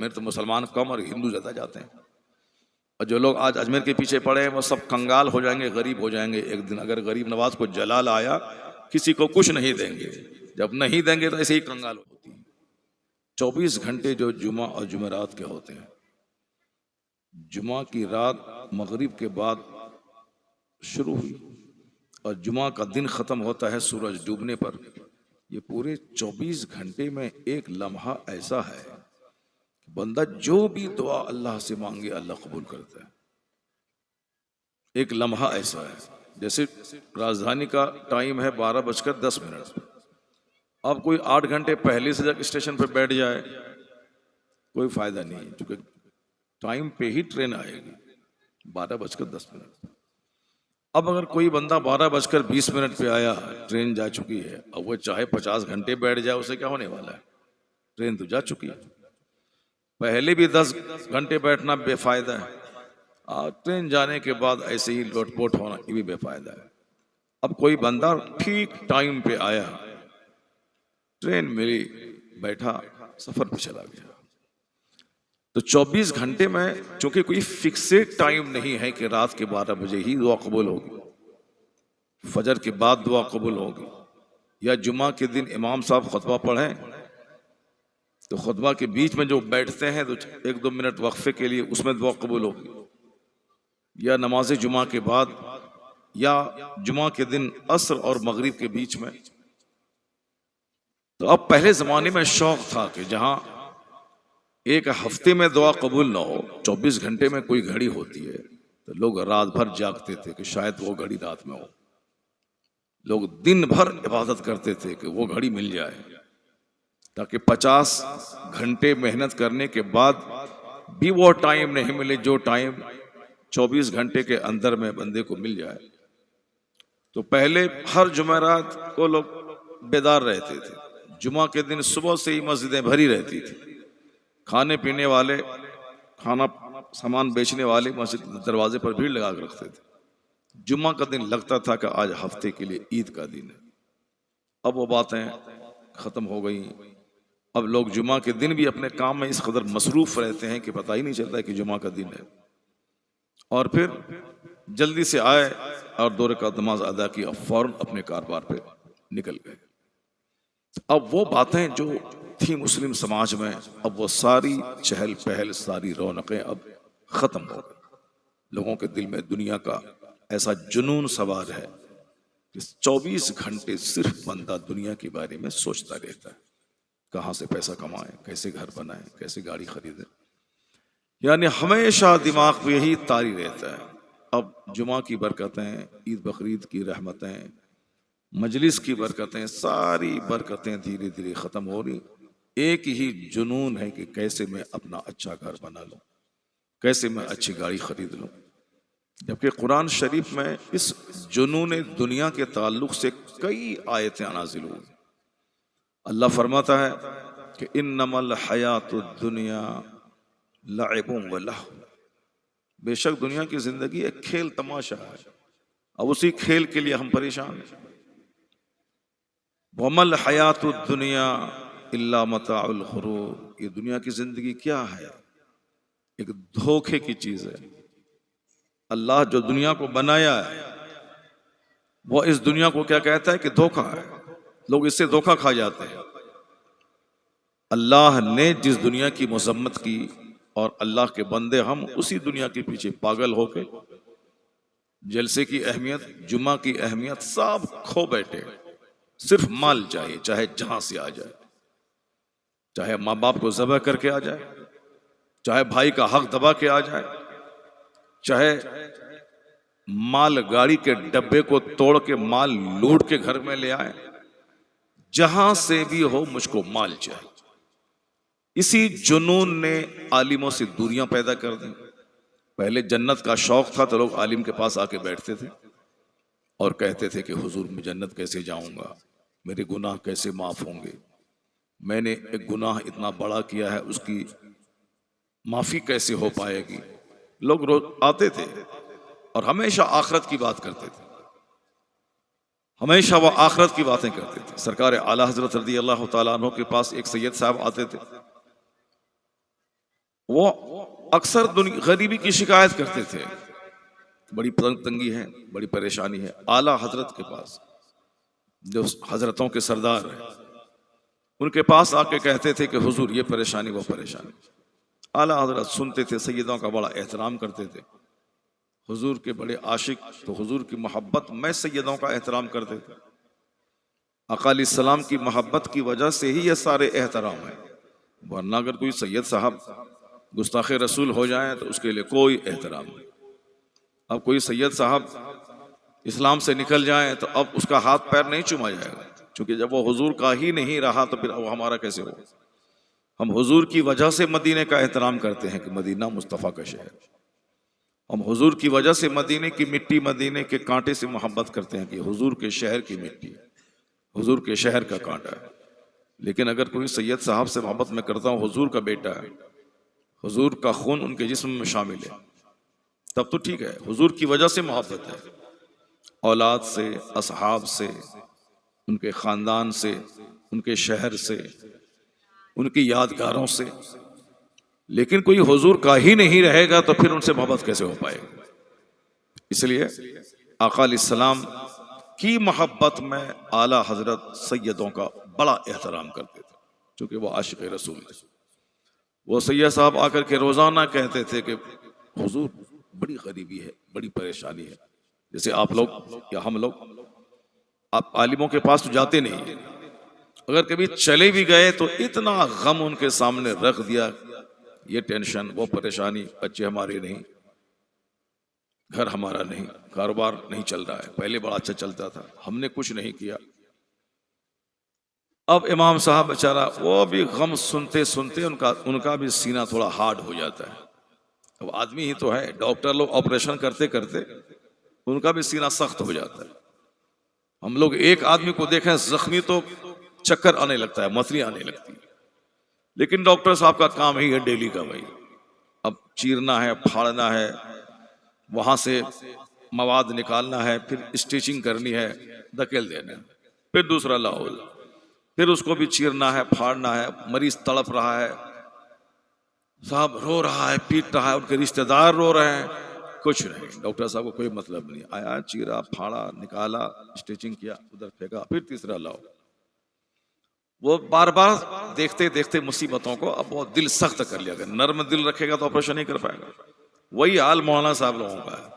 अजमेर तो मुसलमान कम और हिंदू ज़्यादा जाते हैं। और जो लोग आज अजमेर के पीछे पड़े हैं वो सब कंगाल हो जाएंगे, गरीब हो जाएंगे एक दिन। अगर गरीब नवाज को जलाल आया, किसी को कुछ नहीं देंगे, जब नहीं देंगे तो ऐसे ही कंगाल होती है। 24 घंटे जो जुमा और जुमेरात के होते हैं, जुमा की रात मगरिब के बाद शुरू हुई और जुमा का दिन ख़त्म होता है सूरज डूबने पर। ये पूरे 24 घंटे में एक लम्हा ऐसा है कि बंदा जो भी दुआ अल्लाह से मांगे अल्लाह कबूल करता है। एक लम्हा ऐसा है, जैसे राजधानी का टाइम है 12:10। अब कोई 8 घंटे पहले से जब स्टेशन पर बैठ जाए कोई फायदा नहीं है, क्योंकि टाइम पे ही ट्रेन आएगी 12:10। अब अगर कोई बंदा 12:20 पे आया, ट्रेन जा चुकी है, अब वो चाहे 50 घंटे बैठ जाए उसे क्या होने वाला है, ट्रेन तो जा चुकी है। पहले भी 10 घंटे बैठना बेफायदा है, और ट्रेन जाने के बाद ऐसे ही लोटपोट होना ये भी बेफायदा है। अब कोई बंदा ठीक टाइम पे आया, ट्रेन मिली, बैठा, सफर पे चला गया। तो 24 घंटे में चूंकि कोई फिक्सेड टाइम नहीं है कि रात के 12 बजे ही दुआ कबूल होगी, फजर के बाद दुआ कबूल होगी, या जुमा के दिन इमाम साहब खुतबा पढ़ें तो खुतबा के बीच में जो बैठते हैं तो 1-2 मिनट वक्फे के लिए उसमें दुआ कबूल होगी, या नमाज जुमा के बाद, या जुमा के दिन असर और मगरिब के बीच में। तो अब पहले जमाने में शौक था कि जहां एक हफ्ते में दुआ कबूल ना हो, 24 घंटे में कोई घड़ी होती है, तो लोग रात भर जागते थे कि शायद वो घड़ी रात में हो। लोग दिन भर इबादत करते थे कि वो घड़ी मिल जाए, ताकि 50 घंटे मेहनत करने के बाद भी वो टाइम नहीं मिले जो टाइम 24 घंटे के अंदर में बंदे को मिल जाए। तो पहले हर जुमेरात को लोग बेदार रहते थे, जुमा के दिन सुबह से ही मस्जिदें भरी रहती थी, खाने पीने वाले, खाना सामान बेचने वाले मस्जिद दरवाजे पर भीड़ लगा कर रखते थे। जुम्मा का दिन लगता था कि आज हफ्ते के लिए ईद का दिन है। अब वो बातें खत्म हो गई। अब लोग जुम्मा के दिन भी अपने काम में इस कदर मसरूफ रहते हैं कि पता ही नहीं चलता कि जुम्मा का दिन है, और फिर जल्दी से आए और 2 रकात नमाज अदा की और फौरन अपने कारोबार पे निकल गए। अब वो बातें जो थी मुस्लिम समाज में, अब वो सारी चहल पहल, सारी रौनकें अब खत्म हो गई। लोगों के दिल में दुनिया का ऐसा जुनून सवार है कि 24 घंटे सिर्फ बंदा दुनिया के बारे में सोचता रहता है, कहाँ से पैसा कमाए, कैसे घर बनाए, कैसे गाड़ी खरीदे, यानी हमेशा दिमाग पे यही तारी रहता है। अब जुमा की बरकतें, ईद बकरीद की रहमतें, मजलिस की बरकतें, सारी बरकतें धीरे धीरे ख़त्म हो रही। एक ही जुनून है कि कैसे मैं अपना अच्छा घर बना लूँ, कैसे मैं अच्छी गाड़ी खरीद लूँ। जबकि कुरान शरीफ में इस जुनून दुनिया के ताल्लुक से कई आयतें नाज़िल हुई। अल्लाह फरमाता है कि इन्नमल हयातुद दुनिया लइबुन व लहव, बेशक दुनिया की जिंदगी एक खेल तमाशा है, अब उसी खेल के लिए हम परेशान हैं। वमल हयातुद दुनिया इल्ला मताउल गुरूर, ये दुनिया की जिंदगी क्या है, एक धोखे की चीज है। अल्लाह जो दुनिया को बनाया है वो इस दुनिया को क्या कहता है कि धोखा है, लोग इससे धोखा खा जाते हैं। अल्लाह ने जिस दुनिया की मजम्मत की और अल्लाह के बंदे हम उसी दुनिया के पीछे पागल होके जलसे की अहमियत, जुमा की अहमियत सब खो बैठे। सिर्फ माल चाहिए, चाहे जहां से आ जाए, चाहे माँ बाप को ज़बह करके आ जाए, चाहे भाई का हक दबा के आ जाए, चाहे माल गाड़ी के डब्बे को तोड़ के माल लूट के घर में ले आए, जहां से भी हो मुझको माल चाहिए। इसी जुनून ने आलिमों से दूरियां पैदा कर दी। पहले जन्नत का शौक था तो लोग आलिम के पास आके बैठते थे और कहते थे कि हुजूर मैं जन्नत कैसे जाऊंगा, मेरे गुनाह कैसे माफ होंगे, मैंने एक गुनाह इतना बड़ा किया है उसकी माफी कैसे हो पाएगी। लोग रोज आते थे और हमेशा आखरत की बात करते थे, हमेशा वो आखरत की बातें करते थे। सरकार आला हजरत रज़ी अल्लाह तआला अन्हु के पास एक सैयद साहब आते थे, वो अक्सर गरीबी की शिकायत करते थे, बड़ी तंगी है, बड़ी परेशानी है। आला हजरत के पास, जो हजरतों के सरदार हैं, उनके पास आके कहते थे कि हुजूर ये परेशानी वो परेशानी। आला हजरत सुनते थे, सैयदों का बड़ा एहतराम करते थे, हुजूर के बड़े आशिक, तो हुजूर की मोहब्बत में सैयदों का एहतराम करते थे। आका अलैहिस्सलाम की मोहब्बत की वजह से ही ये सारे एहतराम है, वरना अगर कोई सैयद साहब गुस्ताख रसूल हो जाए तो उसके लिए कोई एहतराम नहीं। अब कोई सैयद साहब इस्लाम से निकल जाए तो अब उसका हाथ पैर नहीं चूमा जाएगा, क्योंकि जब वो हुजूर का ही नहीं रहा तो फिर वो हमारा कैसे हो। हम हुजूर की वजह से मदीने का एहतराम करते हैं कि मदीना मुस्तफ़ा का शहर। हम हुजूर की वजह से मदीने की मिट्टी, मदीने के कांटे से मोहब्बत करते हैं कि हुजूर के शहर की मिट्टी, हुजूर के शहर का कांटा है। लेकिन अगर कोई सैयद साहब से मोहब्बत में करता हूँ, हुजूर का बेटा है, हुजूर का खून उनके जिस्म में शामिल है, तब तो ठीक है, हुजूर की वजह से मोहब्बत है, औलाद से, असहाब से, उनके ख़ानदान से, उनके शहर से, उनकी यादगारों से। लेकिन कोई हुजूर का ही नहीं रहेगा तो फिर उनसे मोहब्बत कैसे हो पाएगी। इसलिए आका अलैहिस्सलाम की मोहब्बत में आला हजरत सैयदों का बड़ा एहतराम करते थे, क्योंकि वो आशिक रसूल थे। वो सैयद साहब आकर के रोजाना कहते थे कि हुजूर बड़ी गरीबी है, बड़ी परेशानी है। जैसे आप लोग या हम लोग, आप आलिमों के पास तो जाते नहीं है, अगर कभी चले भी गए तो इतना गम उनके सामने रख दिया, ये टेंशन, वो परेशानी, बच्चे हमारे नहीं, घर हमारा नहीं, कारोबार नहीं चल रहा है, पहले बड़ा अच्छा चलता था, हमने कुछ नहीं किया। अब इमाम साहब बेचारा वो भी गम सुनते सुनते उनका भी सीना थोड़ा हार्ड हो जाता है। अब आदमी ही तो है, डॉक्टर लोग ऑपरेशन करते करते उनका भी सीना सख्त हो जाता है। हम लोग एक आदमी को देखें जख्मी तो चक्कर आने लगता है, मसली आने लगती है, लेकिन डॉक्टर साहब का काम ही है डेली का, भाई अब चीरना है, फाड़ना है, वहां से मवाद निकालना है, फिर स्टिचिंग करनी है, धकेल देना है, फिर दूसरा लाहौल, फिर उसको भी चीरना है, फाड़ना है। मरीज तड़प रहा है, साहब रो रहा है, पीट रहा है, उनके रिश्तेदार रो रहे हैं, कुछ नहीं, डॉक्टर साहब को कोई मतलब नहीं, आया, चीरा, फाड़ा, निकाला, स्टिचिंग किया, उधर फेंका, फिर तीसरा लाओ। वो बार बार देखते देखते मुसीबतों को अब वो दिल सख्त कर लिया गया। नर्म दिल रखेगा तो ऑपरेशन नहीं कर पाएगा। वही हाल मौलाना साहब लोगों का है।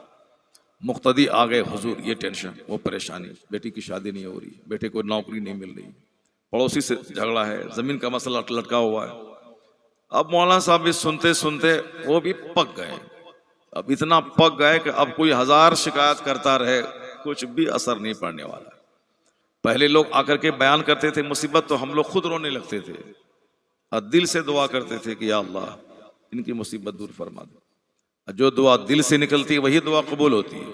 मुक्तदी आ गए, हुजूर ये टेंशन, वो परेशानी, बेटी की शादी नहीं हो रही, बेटे को नौकरी नहीं मिल रही, पड़ोसी से झगड़ा है, जमीन का मसला लटका हुआ है। अब मौलाना साहब भी सुनते सुनते वो भी पक गए। अब इतना पक गए कि अब कोई 1000 शिकायत करता रहे, कुछ भी असर नहीं पड़ने वाला। पहले लोग आकर के बयान करते थे मुसीबत, तो हम लोग खुद रोने लगते थे और दिल से दुआ करते थे कि या अल्लाह इनकी मुसीबत दूर फरमा दो। जो दुआ दिल से निकलती है वही दुआ कबूल होती है।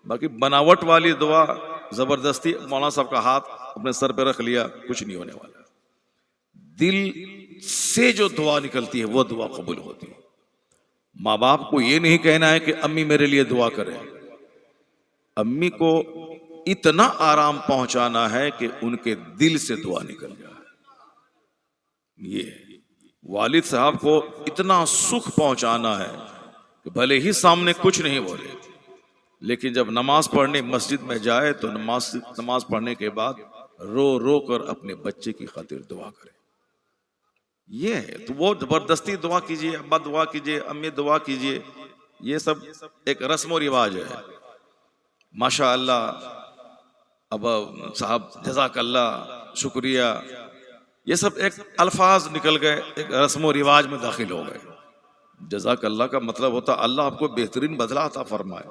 बाकी बनावट वाली दुआ, जबरदस्ती मौलाना साहब का हाथ अपने सर पे रख लिया, कुछ नहीं होने वाला। दिल से जो दुआ निकलती है वो दुआ कबूल होती है। माँ बाप को ये नहीं कहना है कि अम्मी मेरे लिए दुआ करें, अम्मी को इतना आराम पहुंचाना है कि उनके दिल से दुआ निकल जाए। ये वालिद साहब को इतना सुख पहुंचाना है कि भले ही सामने कुछ नहीं बोले, लेकिन जब नमाज पढ़ने मस्जिद में जाए तो नमाज पढ़ने के बाद रो रो कर अपने बच्चे की खातिर दुआ करे। ये है तो वो जबरदस्ती दुआ कीजिए, अब्बा दुआ कीजिए, अम्मी दुआ कीजिए, ये सब एक रस्म और रिवाज है। माशा अल्लाह, अब साहब जज़ाकल्लाह, शुक्रिया, ये सब एक अल्फाज निकल गए, एक रस्म और रिवाज में दाखिल हो गए। जज़ाकल्लाह का मतलब होता अल्लाह आपको बेहतरीन बदला अता फरमाए।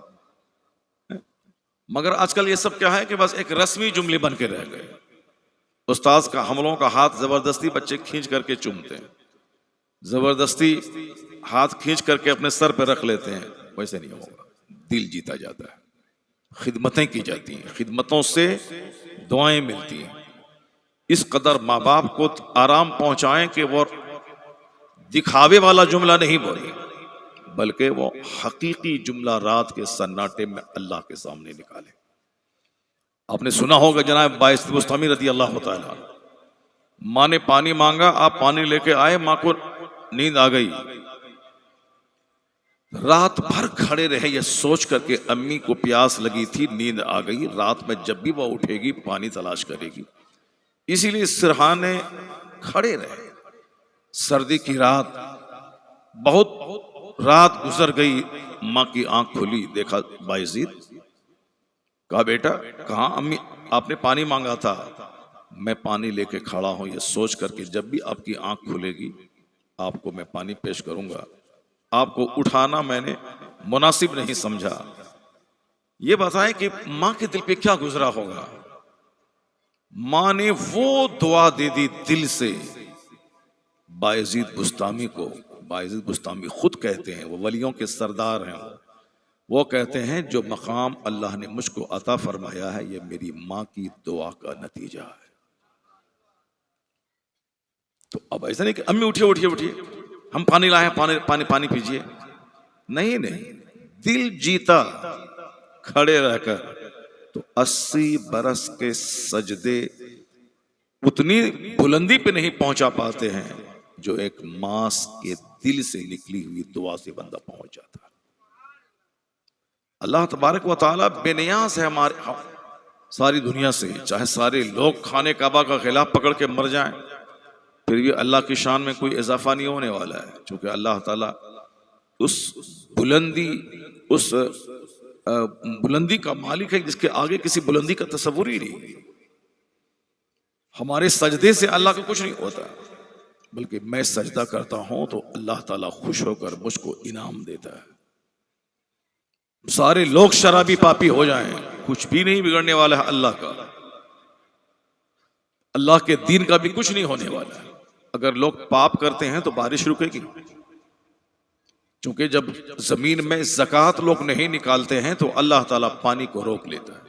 मगर आजकल ये सब क्या है कि बस एक रस्मी जुमले बन के रह गए। उस्ताद का हमलों का हाथ जबरदस्ती बच्चे खींच करके चूमते हैं, जबरदस्ती हाथ खींच करके अपने सर पर रख लेते हैं। वैसे नहीं होगा, दिल जीता जाता है, खिदमतें की जाती हैं, खिदमतों से दुआएं मिलती हैं। इस कदर माँ बाप को आराम पहुंचाएं कि वो दिखावे वाला जुमला नहीं बोले, बल्कि वो हकीकी जुमला रात के सन्नाटे में अल्लाह के सामने निकाले। आपने सुना होगा जनाब बाइस बुस्तामी रज़ी अल्लाह तआला, माँ ने पानी मांगा, आप पानी लेके आए, माँ को नींद आ गई, रात भर खड़े रहे ये सोच करके अम्मी को प्यास लगी थी, नींद आ गई, रात में जब भी वह उठेगी पानी तलाश करेगी, इसीलिए सिरहाने खड़े रहे। सर्दी की रात, बहुत रात गुजर गई, माँ की आंख खुली, देखा बायजीद। कहा बेटा कहाँ? अम्मी आपने पानी मांगा था। मैं पानी लेके खड़ा हूं ये सोच करके जब भी आपकी आंख खुलेगी आपको मैं पानी पेश करूंगा। आपको उठाना मैंने मुनासिब नहीं समझा। ये बताएं कि माँ के दिल पे क्या गुजरा होगा। माँ ने वो दुआ दे दी दिल से बायजीद बुस्तामी को। बायजीद बुस्तामी खुद कहते हैं, वो वलियों के सरदार हैं, वो कहते हैं जो मकाम अल्लाह ने मुझको अता फरमाया है ये मेरी माँ की दुआ का नतीजा है। तो अब ऐसा नहीं कि अम्मी उठिए उठिए उठिए हम पानी लाए हैं, पानी पानी पानी पीजिए। नहीं नहीं, दिल जीता खड़े रहकर तो 80 बरस के सजदे उतनी बुलंदी पे नहीं पहुंचा पाते हैं जो एक मांस के दिल से निकली हुई दुआ से बंदा पहुंच जाता है। अल्लाह तबारक व तआला बेनियाज है हमारे सारी दुनिया से। चाहे सारे लोग खाने काबा का खिलाफ पकड़ के मर जाएं फिर भी अल्लाह की शान में कोई इजाफा नहीं होने वाला है, क्योंकि अल्लाह ताला उस बुलंदी, उस बुलंदी का मालिक है जिसके आगे किसी बुलंदी का तस्वुर ही नहीं। हमारे सजदे से अल्लाह को कुछ नहीं होता, बल्कि मैं सजदा करता हूं तो अल्लाह ताला खुश होकर मुझको इनाम देता है। सारे लोग शराबी पापी हो जाएं, कुछ भी नहीं बिगड़ने वाला है अल्लाह का। अल्लाह के दीन का भी कुछ नहीं होने वाला है। अगर लोग पाप करते हैं तो बारिश रुकेगी, क्योंकि जब जमीन में ज़कात लोग नहीं निकालते हैं तो अल्लाह ताला पानी को रोक लेता है।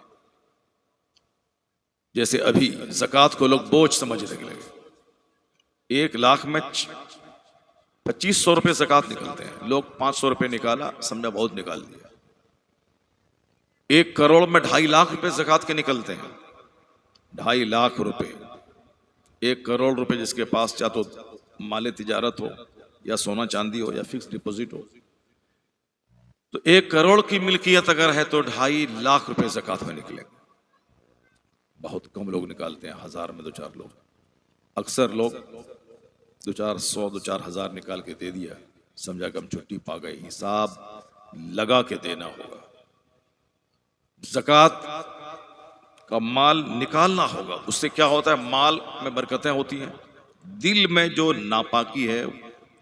जैसे अभी ज़कात को लोग बोझ समझने लगे। 1 लाख में 2500 रुपये ज़कात निकलते हैं, लोग 500 रुपये निकाला समझा बहुत निकाल दिया। 1 करोड़ में 2.5 लाख रुपए ज़कात के निकलते हैं। 2.5 लाख रुपए, 1 करोड़ रुपए जिसके पास चाहे तो माले तिजारत हो या सोना चांदी हो या फिक्स डिपॉजिट हो, तो 1 करोड़ की मिल्कियत अगर है तो 2.5 लाख रुपए ज़कात में निकलेंगे। बहुत कम लोग निकालते हैं, 1000 में 2-4 लोग। अक्सर लोग 2-400 2-4 हज़ार निकाल के दे दिया, समझा कि हम छुट्टी पा गए। हिसाब लगा के देना होगा। ज़कात का माल निकालना होगा। उससे क्या होता है? माल में बरकतें होती हैं। दिल में जो नापाकी है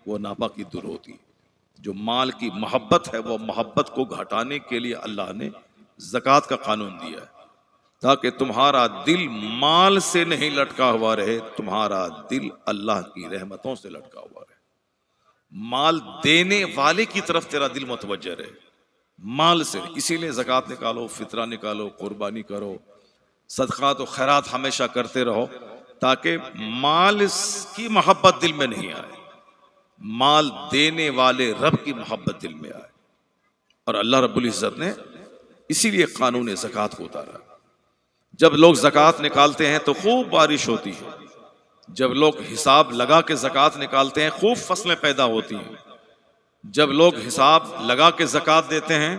वो नापाकी दूर होती है। जो माल की मोहब्बत है वो मोहब्बत को घटाने के लिए अल्लाह ने ज़कात का कानून दिया है, ताकि तुम्हारा दिल माल से नहीं लटका हुआ रहे, तुम्हारा दिल अल्लाह की रहमतों से लटका हुआ रहे। माल देने वाले की तरफ तेरा दिल मुतवज्जह रहे, माल से। इसीलिए ज़कात निकालो, फितरा निकालो, कुर्बानी करो, सदक़ात और खैरात हमेशा करते रहो, ताकि माल की मोहब्बत दिल में नहीं आए, माल देने वाले रब की मोहब्बत दिल में आए। और अल्लाह रब्बुल इज़्ज़त ने इसीलिए कानून ज़कात को उतारा। जब लोग ज़कात निकालते हैं तो खूब बारिश होती है। जब लोग हिसाब लगा के ज़कात निकालते हैं खूब फसलें पैदा होती हैं। जब लोग हिसाब लगा के ज़कात देते हैं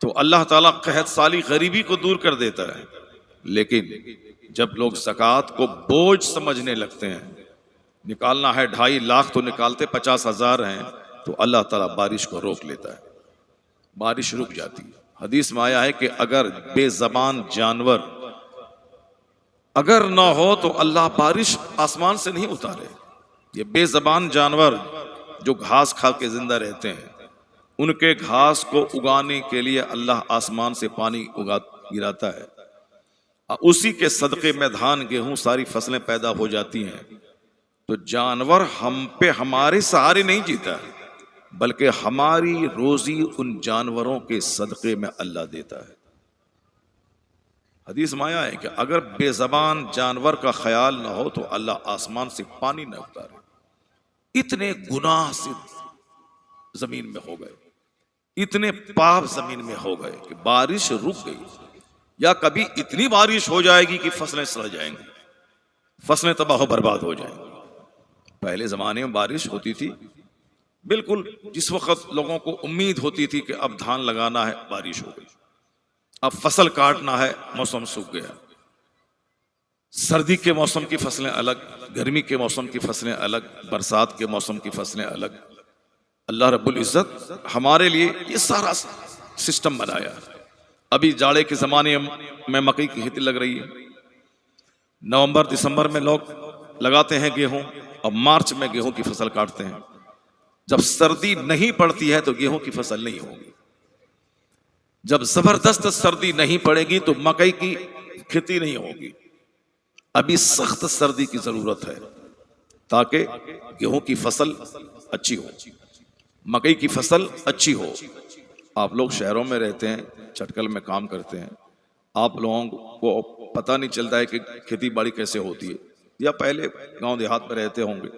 तो अल्लाह ताला कहत साली गरीबी को दूर कर देता है। लेकिन जब लोग ज़कात को बोझ समझने लगते हैं, निकालना है 2.5 लाख तो निकालते 50,000 हैं, तो अल्लाह ताला बारिश को रोक लेता है, बारिश रुक जाती है। हदीस में आया है कि अगर बेज़बान जानवर अगर ना हो तो अल्लाह बारिश आसमान से नहीं उतारे। ये बेज़बान जानवर जो घास खा के जिंदा रहते हैं, उनके घास को उगाने के लिए अल्लाह आसमान से पानी गिराता है। उसी के सदक़े में धान गेहूं सारी फसलें पैदा हो जाती हैं। तो जानवर हम पे हमारे सहारे नहीं जीता है, बल्कि हमारी रोजी उन जानवरों के सदक़े में अल्लाह देता है। हदीस में आया है कि अगर बेज़बान जानवर का ख्याल ना हो तो अल्लाह आसमान से पानी न उतारे। इतने गुनाह से जमीन में हो गए, इतने पाप जमीन में हो गए कि बारिश रुक गई, या कभी इतनी बारिश हो जाएगी कि फसलें सड़ जाएंगी, फसलें तबाह बर्बाद हो जाएंगी। पहले जमाने में बारिश होती थी बिल्कुल जिस वक्त लोगों को उम्मीद होती थी कि अब धान लगाना है, बारिश हो गई। अब फसल काटना है, मौसम सूख गया। सर्दी के मौसम की फसलें अलग, गर्मी के मौसम की फसलें अलग, बरसात के मौसम की फसलें अलग। अल्लाह रब्बुल इज़्ज़त हमारे लिए ये सारा सिस्टम बनाया। अभी जाड़े के ज़माने में मकई की खेती लग रही है, नवंबर दिसंबर में लोग लगाते हैं गेहूं, और मार्च में गेहूं की फसल काटते हैं। जब सर्दी नहीं पड़ती है तो गेहूं की फसल नहीं होगी। जब जबरदस्त सर्दी नहीं पड़ेगी तो मकई की खेती नहीं होगी। अभी सख्त सर्दी की जरूरत है ताकि गेहूं की फसल अच्छी हो, मकई की फसल अच्छी हो। आप लोग शहरों में रहते हैं, चटकल में काम करते हैं, आप लोगों को पता नहीं चलता है कि खेती बाड़ी कैसे होती है, या पहले गांव देहात में रहते होंगे।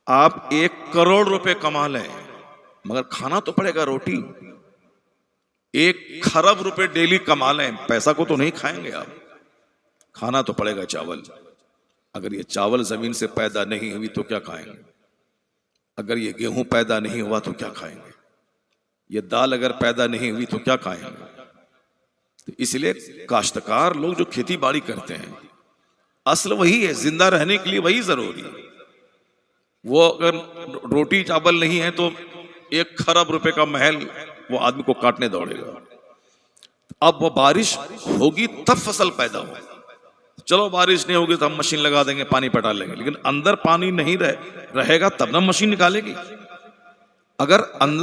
आप 1 करोड़ रुपए कमा लें मगर खाना तो पड़ेगा रोटी। 1 खरब रुपए डेली कमा लें, पैसा को तो नहीं खाएंगे आप, खाना तो पड़ेगा चावल। अगर ये चावल जमीन से पैदा नहीं हुई तो क्या खाएंगे? अगर ये गेहूं पैदा नहीं हुआ तो क्या खाएंगे? ये दाल अगर पैदा नहीं हुई तो क्या खाएंगे? तो इसलिए काश्तकार लोग जो खेती बाड़ी करते हैं, असल वही है, जिंदा रहने के लिए वही जरूरी है। वो अगर रोटी चावल नहीं है तो 1 खरब रुपए का महल वो आदमी को काटने दौड़ेगा। अब वो बारिश होगी तब फसल पैदा होगी। चलो बारिश नहीं होगी तो हम मशीन लगा देंगे, पानी पटा लेंगे, लेकिन अंदर पानी नहीं रहेगा तब ना मशीन निकालेगी। अगर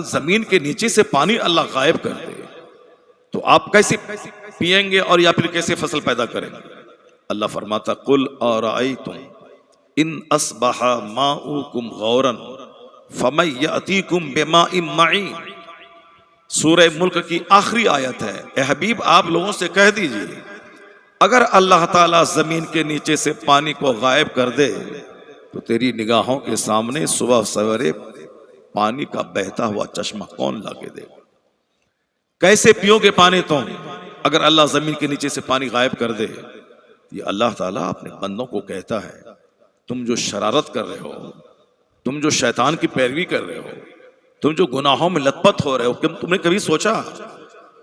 जमीन के नीचे से पानी अल्लाह गायब कर दे तो आप कैसे पिएंगे और या फिर कैसे फसल पैदा करेंगे? अल्लाह फरमाता कुल और आई तुम इन अस्बहा माउकुम गौरन फमै यअतीकुम बिमाइन मईन। सूरह मुल्क की आखिरी आयत है। ए हबीब आप लोगों से कह दीजिए, अगर अल्लाह ताला जमीन के नीचे से पानी को गायब कर दे तो तेरी निगाहों के सामने सुबह सवेरे पानी का बहता हुआ चश्मा कौन लाके देगा? कैसे पियोगे पानी तुम अगर अल्लाह जमीन के नीचे से पानी गायब कर दे? ये अल्लाह ताला अपने बंदों को कहता है, तुम जो शरारत कर रहे हो, तुम जो शैतान की पैरवी कर रहे हो, तुम जो गुनाहों में लतपत हो रहे हो, तुमने कभी सोचा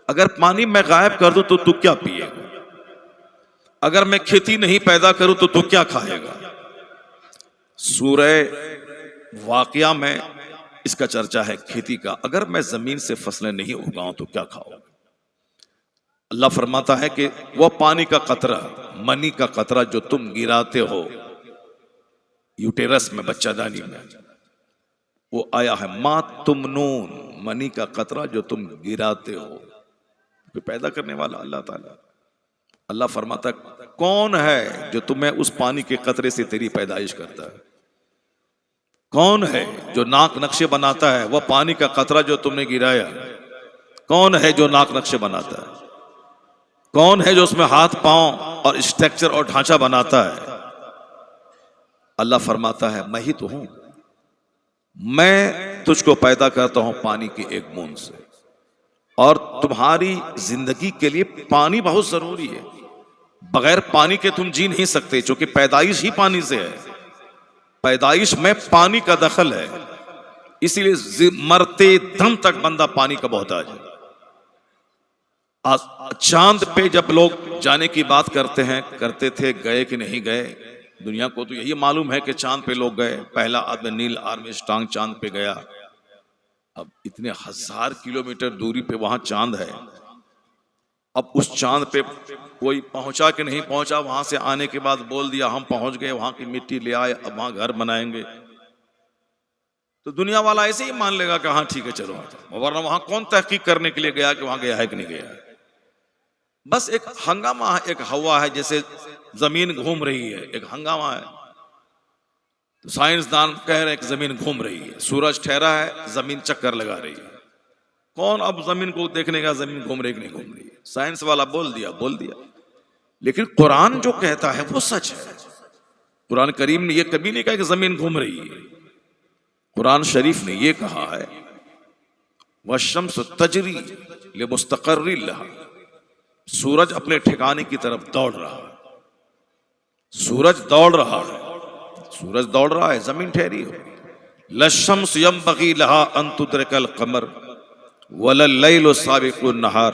अगर पानी मैं गायब कर दूं तो तू क्या पिएगा? अगर मैं खेती नहीं पैदा करूं तो तू क्या खाएगा? सूरह वाक़िया में इसका चर्चा है खेती का। अगर मैं जमीन से फसलें नहीं उगाऊं तो क्या खाओगे? अल्लाह फरमाता है कि वह पानी का कतरा, मनी का कतरा जो तुम गिराते हो यूटेरस में, बच्चादानी में, वो आया है मा तुमनून, मनी का कतरा जो तुम गिराते हो। तो पैदा करने वाला अल्लाह ताला। अल्लाह फरमाता कौन है जो तुम्हें उस पानी के कतरे से तेरी पैदाइश करता है? कौन है जो नाक नक्शे बनाता है? वह पानी का कतरा जो तुमने गिराया, कौन है जो नाक नक्शे बनाता है? कौन है जो उसमें हाथ पांव और स्ट्रक्चर और ढांचा बनाता है? अल्लाह फरमाता है मैं ही तो हूं। मैं तुझको पैदा करता हूं पानी की एक बूंद से, और तुम्हारी जिंदगी के लिए पानी बहुत जरूरी है। बगैर पानी के तुम जी नहीं सकते, क्योंकि पैदाइश ही पानी से है। पैदाइश में पानी का दखल है, इसीलिए मरते दम तक बंदा पानी का मोहताज है। चांद पे जब लोग जाने की बात करते थे, गए कि नहीं गए? दुनिया को तो यही मालूम है कि चांद पे लोग गए। पहला आदमी नील आर्मस्ट्रांग चांद पे गया। अब इतने 1000 किलोमीटर दूरी पे वहां चांद है। अब उस चांद पे कोई पहुंचा कि नहीं पहुंचा, वहां से आने के बाद बोल दिया हम पहुंच गए, वहां की मिट्टी ले आए, अब वहां घर बनाएंगे, तो दुनिया वाला ऐसे ही मान लेगा कि हाँ ठीक है चलो। वरना वहां कौन तहकीक करने के लिए गया कि वहां गया है कि नहीं गया है? बस एक हंगामा है, एक हवा है, जैसे जमीन घूम रही है, एक हंगामा है। तो साइंसदान कह रहे हैं कि जमीन घूम रही है, सूरज ठहरा है, जमीन चक्कर लगा रही है। कौन अब जमीन को देखने का जमीन घूम रही कि नहीं घूम रही है? साइंस वाला बोल दिया। लेकिन कुरान जो कहता है वो सच है। कुरान करीम ने ये कभी नहीं कहा कि जमीन घूम रही है। कुरान शरीफ ने ये कहा है वशम्स तजरी लिमुस्तक़र्रिन लहा, सूरज अपने ठिकाने की तरफ दौड़ रहा है। सूरज दौड़ रहा है, सूरज दौड़ रहा है, जमीन ठहरी हो। लशम्स यंबगी लहा अन तुद्रिकल कमर वलल लैलु साबिकुन नहार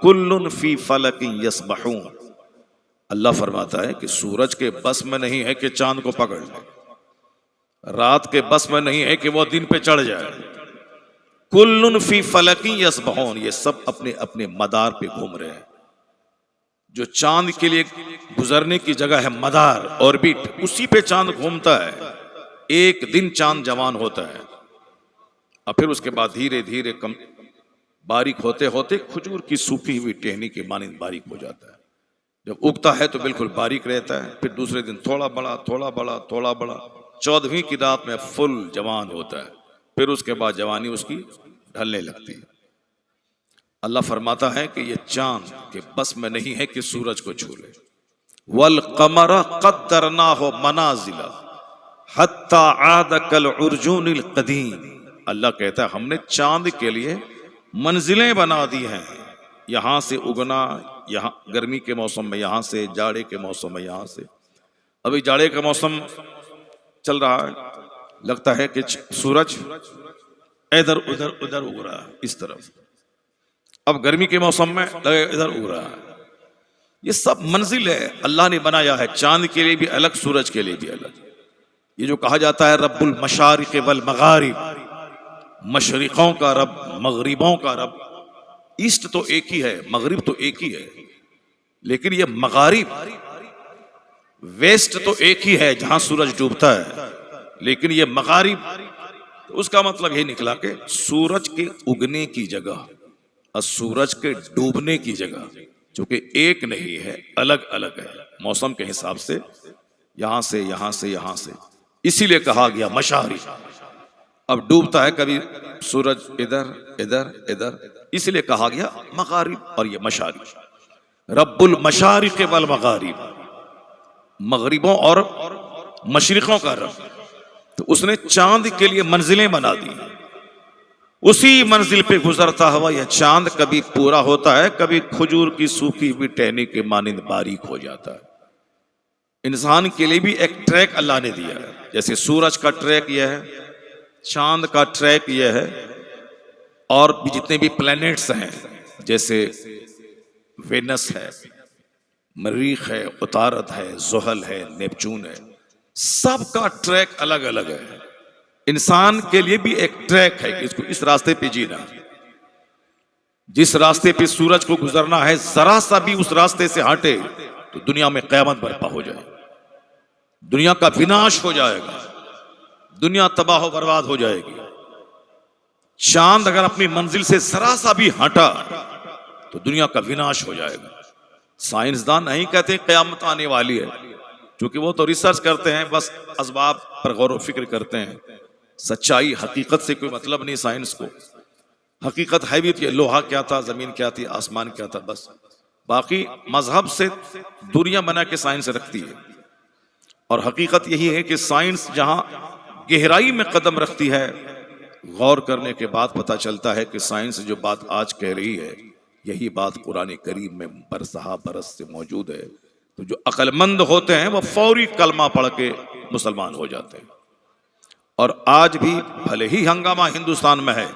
कुल्लुन फी फलकिन यसबहून। अल्लाह फरमाता है कि सूरज के बस में नहीं है कि चांद को पकड़ ले, रात के बस में नहीं है कि वो दिन पे चढ़ जाए। कुल्लुन फी फलकिन यसबहून, ये सब अपने अपने मदार पे घूम रहे हैं। जो चांद के लिए गुजरने की जगह है मदार, ऑर्बिट, उसी पे चांद घूमता है। एक दिन चांद जवान होता है और फिर उसके बाद धीरे धीरे कम बारीक होते होते खजूर की सूखी हुई टहनी के मानिंद बारीक हो जाता है। जब उगता है तो बिल्कुल बारीक रहता है, फिर दूसरे दिन थोड़ा बड़ा थोड़ा बड़ा थोड़ा बड़ा, 14वीं की रात में फुल जवान होता है, फिर उसके बाद जवानी उसकी ढलने लगती है। अल्लाह फरमाता है कि ये चांद के बस में नहीं है कि सूरज को छू ले। वल कमरा क़द्दरनाहु मनाज़िला हत्ता आद कल उर्जूनिल क़दीम। अल्लाह कहता है हमने चांद के लिए मंजिलें बना दी हैं। यहाँ से उगना, यहाँ गर्मी के मौसम में यहाँ से, जाड़े के मौसम में यहाँ से। अभी जाड़े का मौसम चल रहा है, लगता है कि सूरज इधर उधर उधर उग रहा है इस तरफ। अब गर्मी के मौसम में लगे इधर उग रहा है। ये सब मंजिल है अल्लाह ने बनाया है, चांद के लिए भी अलग, सूरज के लिए भी अलग। ये जो कहा जाता है रब्बुल मशारिक वल मगारिब, मशरिकों का रब, मगरिबों का रब। ईस्ट तो एक ही है, मगरिब तो एक ही है, लेकिन ये मगारिब, वेस्ट तो एक ही है जहां सूरज डूबता है, लेकिन ये मगारिब, तो उसका मतलब ये निकला कि सूरज के उगने की जगह और सूरज के डूबने की जगह चूंकि एक नहीं है, अलग अलग है मौसम के हिसाब से, यहां से यहां से यहां से, इसीलिए कहा गया मशारिक। अब डूबता है कभी सूरज इधर इधर इधर, इसलिए कहा गया मगारिब और ये मशारिक। रब्बुल मशारिक वल मगारिब, मगरिबों और मशरिकों का रब। तो उसने चांद के लिए मंजिलें बना दी, उसी मंजिल पे गुजरता हुआ यह चांद कभी पूरा होता है, कभी खजूर की सूखी हुई टहनी के मानिंद बारीक हो जाता है। इंसान के लिए भी एक ट्रैक अल्लाह ने दिया है, जैसे सूरज का ट्रैक यह है, चांद का ट्रैक यह है, और भी जितने भी प्लैनेट्स हैं जैसे वेनस है, मरीख है, उतारत है, ज़ुहल है, नेपचून है, सबका ट्रैक अलग अलग है। इंसान के लिए भी एक ट्रैक है कि इसको इस रास्ते पे जीना, जिस रास्ते पे सूरज को गुजरना है, जरा सा भी उस रास्ते से हटे तो दुनिया में क़यामत बर्पा हो जाए, दुनिया का विनाश हो जाएगा, दुनिया तबाह बर्बाद हो जाएगी। चांद अगर अपनी मंजिल से जरा सा भी हटा तो दुनिया का विनाश हो जाएगा। साइंसदान नहीं कहते क़यामत आने वाली है, क्योंकि वो तो रिसर्च करते हैं, बस असबाब पर गौर व फिक्र करते हैं। सच्चाई हकीकत से कोई मतलब नहीं साइंस को। हकीकत है भी तो ये लोहा क्या था, जमीन क्या थी, आसमान क्या था, बस। बाकी मजहब से दूरियां बना के साइंस रखती है, और हकीकत यही है कि साइंस जहां गहराई में कदम रखती है, गौर करने के बाद पता चलता है कि साइंस जो बात आज कह रही है यही बात कुरान करीम में बरसहा बरस से मौजूद है। तो जो अक्लमंद होते हैं वो फौरी कलमा पढ़ के मुसलमान हो जाते हैं। और आज भी भले ही हंगामा हिंदुस्तान में है,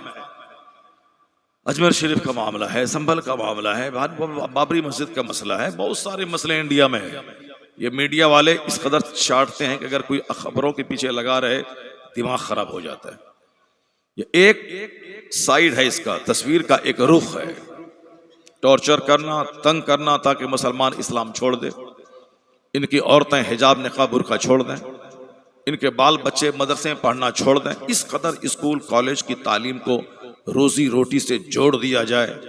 अजमेर शरीफ का मामला है, संभल का मामला है, बाबरी मस्जिद का मसला है, बहुत सारे मसले इंडिया में है। ये मीडिया वाले इस कदर चाटते हैं कि अगर कोई खबरों के पीछे लगा रहे दिमाग खराब हो जाता है। ये एक साइड है इसका, तस्वीर का एक रुख है, टॉर्चर करना, तंग करना ताकि मुसलमान इस्लाम छोड़ दे, इनकी औरतें हिजाब निकाब बुर्का छोड़ दें, इनके बाल बच्चे मदरसे में पढ़ना छोड़ दें। इस कदर स्कूल कॉलेज की तालीम को रोजी रोटी से जोड़ दिया जाए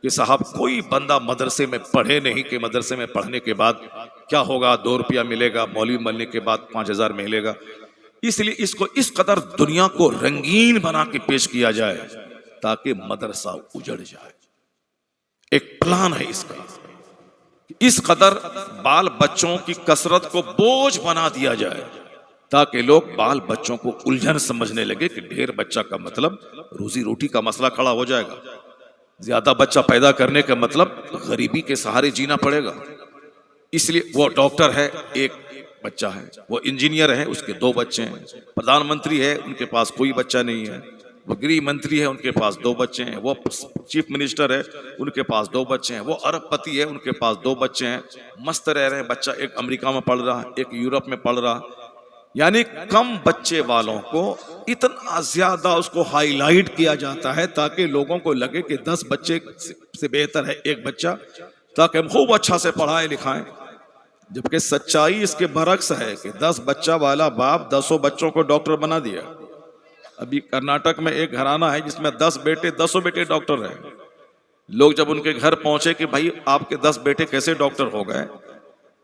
कि साहब कोई बंदा मदरसे में पढ़े नहीं कि मदरसे में पढ़ने के बाद क्या होगा, 2 रुपया मिलेगा, मौलवी बनने के बाद 5000 मिलेगा। इसलिए इसको इस कदर दुनिया को रंगीन बना के पेश किया जाए ताकि मदरसा उजड़ जाए। एक प्लान है इसका, इस कदर बाल बच्चों की कसरत को बोझ बना दिया जाए ताकि लोग बाल बच्चों को उलझन समझने लगे कि ढेर बच्चा का मतलब रोजी रोटी का मसला खड़ा हो जाएगा, ज्यादा बच्चा पैदा करने का मतलब गरीबी के सहारे जीना पड़ेगा। इसलिए वो डॉक्टर है, एक बच्चा है, वो इंजीनियर है उसके 2 बच्चे हैं, प्रधानमंत्री है उनके पास कोई बच्चा नहीं है, वो गृह मंत्री है उनके पास 2 बच्चे हैं, वो चीफ मिनिस्टर है उनके पास 2 बच्चे हैं, वो अरबपति है उनके पास 2 बच्चे हैं, मस्त रह रहे हैं। बच्चा एक अमेरिका में पढ़ रहा है, एक यूरोप में पढ़ रहा है। यानी कम बच्चे वालों को इतना ज्यादा उसको हाईलाइट किया जाता है ताकि लोगों को लगे कि 10 बच्चे से बेहतर है एक बच्चा, ताकि हम खूब अच्छा से पढ़ाएं लिखाएं। जबकि सच्चाई इसके बरक्स है कि 10 बच्चा वाला बाप 10 बच्चों को डॉक्टर बना दिया। अभी कर्नाटक में एक घराना है जिसमें 10 बेटे 10 बेटे डॉक्टर हैं। लोग जब उनके घर पहुंचे कि भाई आपके 10 बेटे कैसे डॉक्टर हो गए,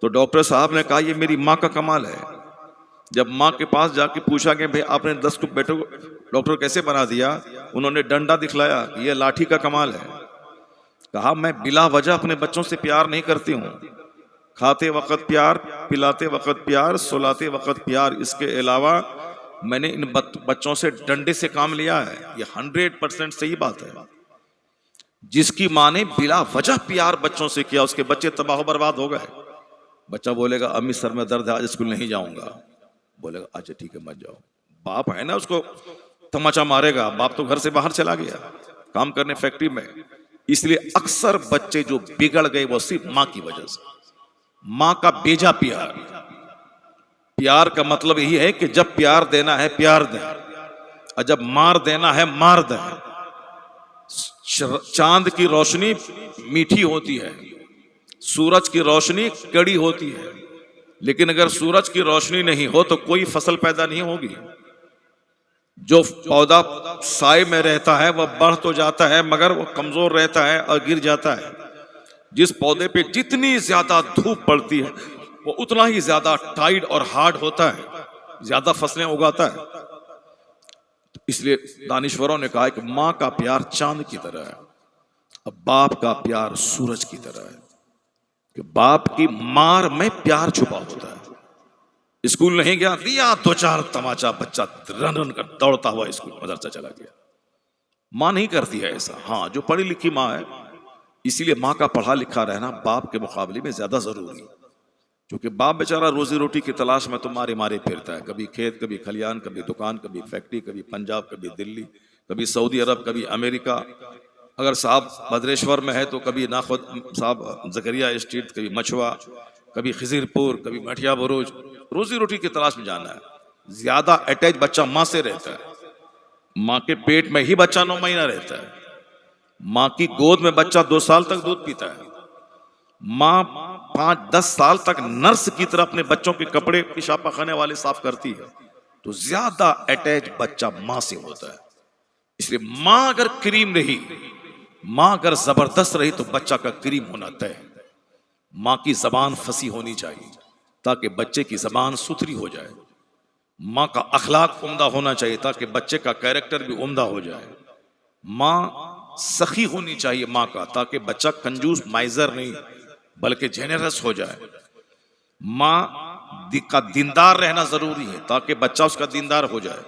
तो डॉक्टर साहब ने कहा ये मेरी माँ का कमाल है। जब माँ के पास जाके पूछा कि भाई आपने 10 को बेटों को डॉक्टर कैसे बना दिया, उन्होंने डंडा दिखलाया कि ये लाठी का कमाल है। कहा मैं बिला वजह अपने बच्चों से प्यार नहीं करती हूँ, खाते वक्त प्यार, पिलाते वक्त प्यार, सुलाते वक्त प्यार, इसके अलावा मैंने इन बच्चों से डंडे से काम लिया है। ये 100% सही बात है। जिसकी माँ ने बिला वजह प्यार बच्चों से किया उसके बच्चे तबाह बर्बाद हो गए। बच्चा बोलेगा अम्मी सर में दर्द है आज स्कूल नहीं जाऊंगा, बोलेगा अच्छा ठीक है मत जाओ। बाप है ना उसको तमाचा मारेगा, बाप तो घर से बाहर चला गया काम करने फैक्ट्री में। इसलिए अक्सर बच्चे जो बिगड़ गए वो सिर्फ माँ की वजह से। माँ का बेजा प्यार, प्यार का मतलब यही है कि जब प्यार देना है प्यार दें, और जब मार देना है मार दें। चांद की रोशनी मीठी होती है, सूरज की रोशनी कड़ी होती है, लेकिन अगर सूरज की रोशनी नहीं हो तो कोई फसल पैदा नहीं होगी। जो पौधा साए में रहता है वह बढ़ तो जाता है मगर वो कमजोर रहता है और गिर जाता है। जिस पौधे पे जितनी ज्यादा धूप पड़ती है वो उतना ही ज्यादा टाइट और हार्ड होता है, ज्यादा फसलें उगाता है। इसलिए दानिश्वरों ने कहा कि माँ का प्यार चांद की तरह है, अब बाप का प्यार सूरज की तरह है। कि बाप की मार में प्यार छुपा होता है। स्कूल नहीं गया, दिया 2-4 तमाचा, बच्चा रन रन कर दौड़ता हुआ स्कूल मदरसा चला गया। माँ नहीं करती है ऐसा। हाँ, जो पढ़ी लिखी माँ है, इसीलिए माँ का पढ़ा लिखा रहना बाप के मुकाबले में ज्यादा जरूरी है। क्योंकि बाप बेचारा रोजी रोटी की तलाश में तो मारे मारे फिरता है, कभी खेत, कभी खलियान, कभी दुकान, कभी फैक्ट्री, कभी पंजाब, कभी दिल्ली, कभी सऊदी अरब, कभी अमेरिका। अगर साहब भद्रेश्वर में है तो कभी नाखुद साहब जकरिया स्ट्रीट, कभी मछुआ, कभी खिजीरपुर, कभी मठिया बुरुज। रोजी रोटी की तलाश में जाना है। ज्यादा अटैच बच्चा माँ से रहता है। माँ के पेट में ही बच्चा 9 महीना रहता है। माँ की गोद में बच्चा 2 साल तक दूध पीता है। माँ 5-10 साल तक नर्स की तरह अपने बच्चों के कपड़े पेशाब पाखाने वाले साफ करती है। तो ज्यादा अटैच बच्चा माँ से होता है। इसलिए माँ अगर क्रीम रही, माँ अगर जबरदस्त रही तो बच्चा का क्रीम होना तय है। माँ की जबान फंसी होनी चाहिए ताकि बच्चे की जबान सुथरी हो जाए। माँ का अखलाक उम्दा होना चाहिए ताकि बच्चे का कैरेक्टर भी उम्दा हो जाए। माँ सखी होनी चाहिए माँ का, ताकि बच्चा कंजूस माइजर नहीं बल्कि जेनरस हो जाए। माँ का दीनदार रहना जरूरी है ताकि बच्चा उसका दीनदार हो जाए।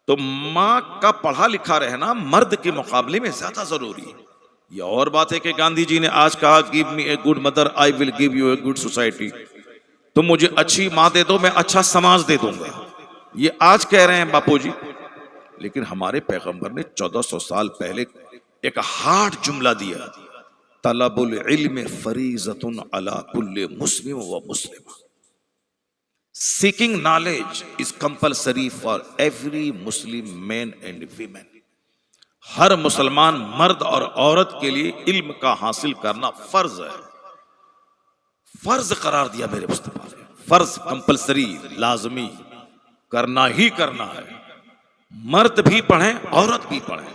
तो माँ का पढ़ा लिखा रहना मर्द के मुकाबले में ज्यादा जरूरी है। यह और बात है कि गांधी जी ने आज कहा, give me a good mother I will give U a good society. तुम मुझे अच्छी माँ दे दो, मैं अच्छा समाज दे दूंगा। ये आज कह रहे हैं बापू जी, लेकिन हमारे पैगंबर ने 1400 साल पहले एक हार्ड जुमला दिया, तलबुल इल्म फरीजतुन अला कुल्ले मुस्लिम व मुस्लिमा। Seeking knowledge is compulsory for every Muslim man and women. हर मुसलमान मर्द और औरत के लिए इल्म का हासिल करना फर्ज है। फर्ज करार दिया मेरे मुस्तफा ने। फर्ज, कंपलसरी, लाजमी, करना ही करना है। मर्द भी पढ़ें, औरत भी पढ़ें।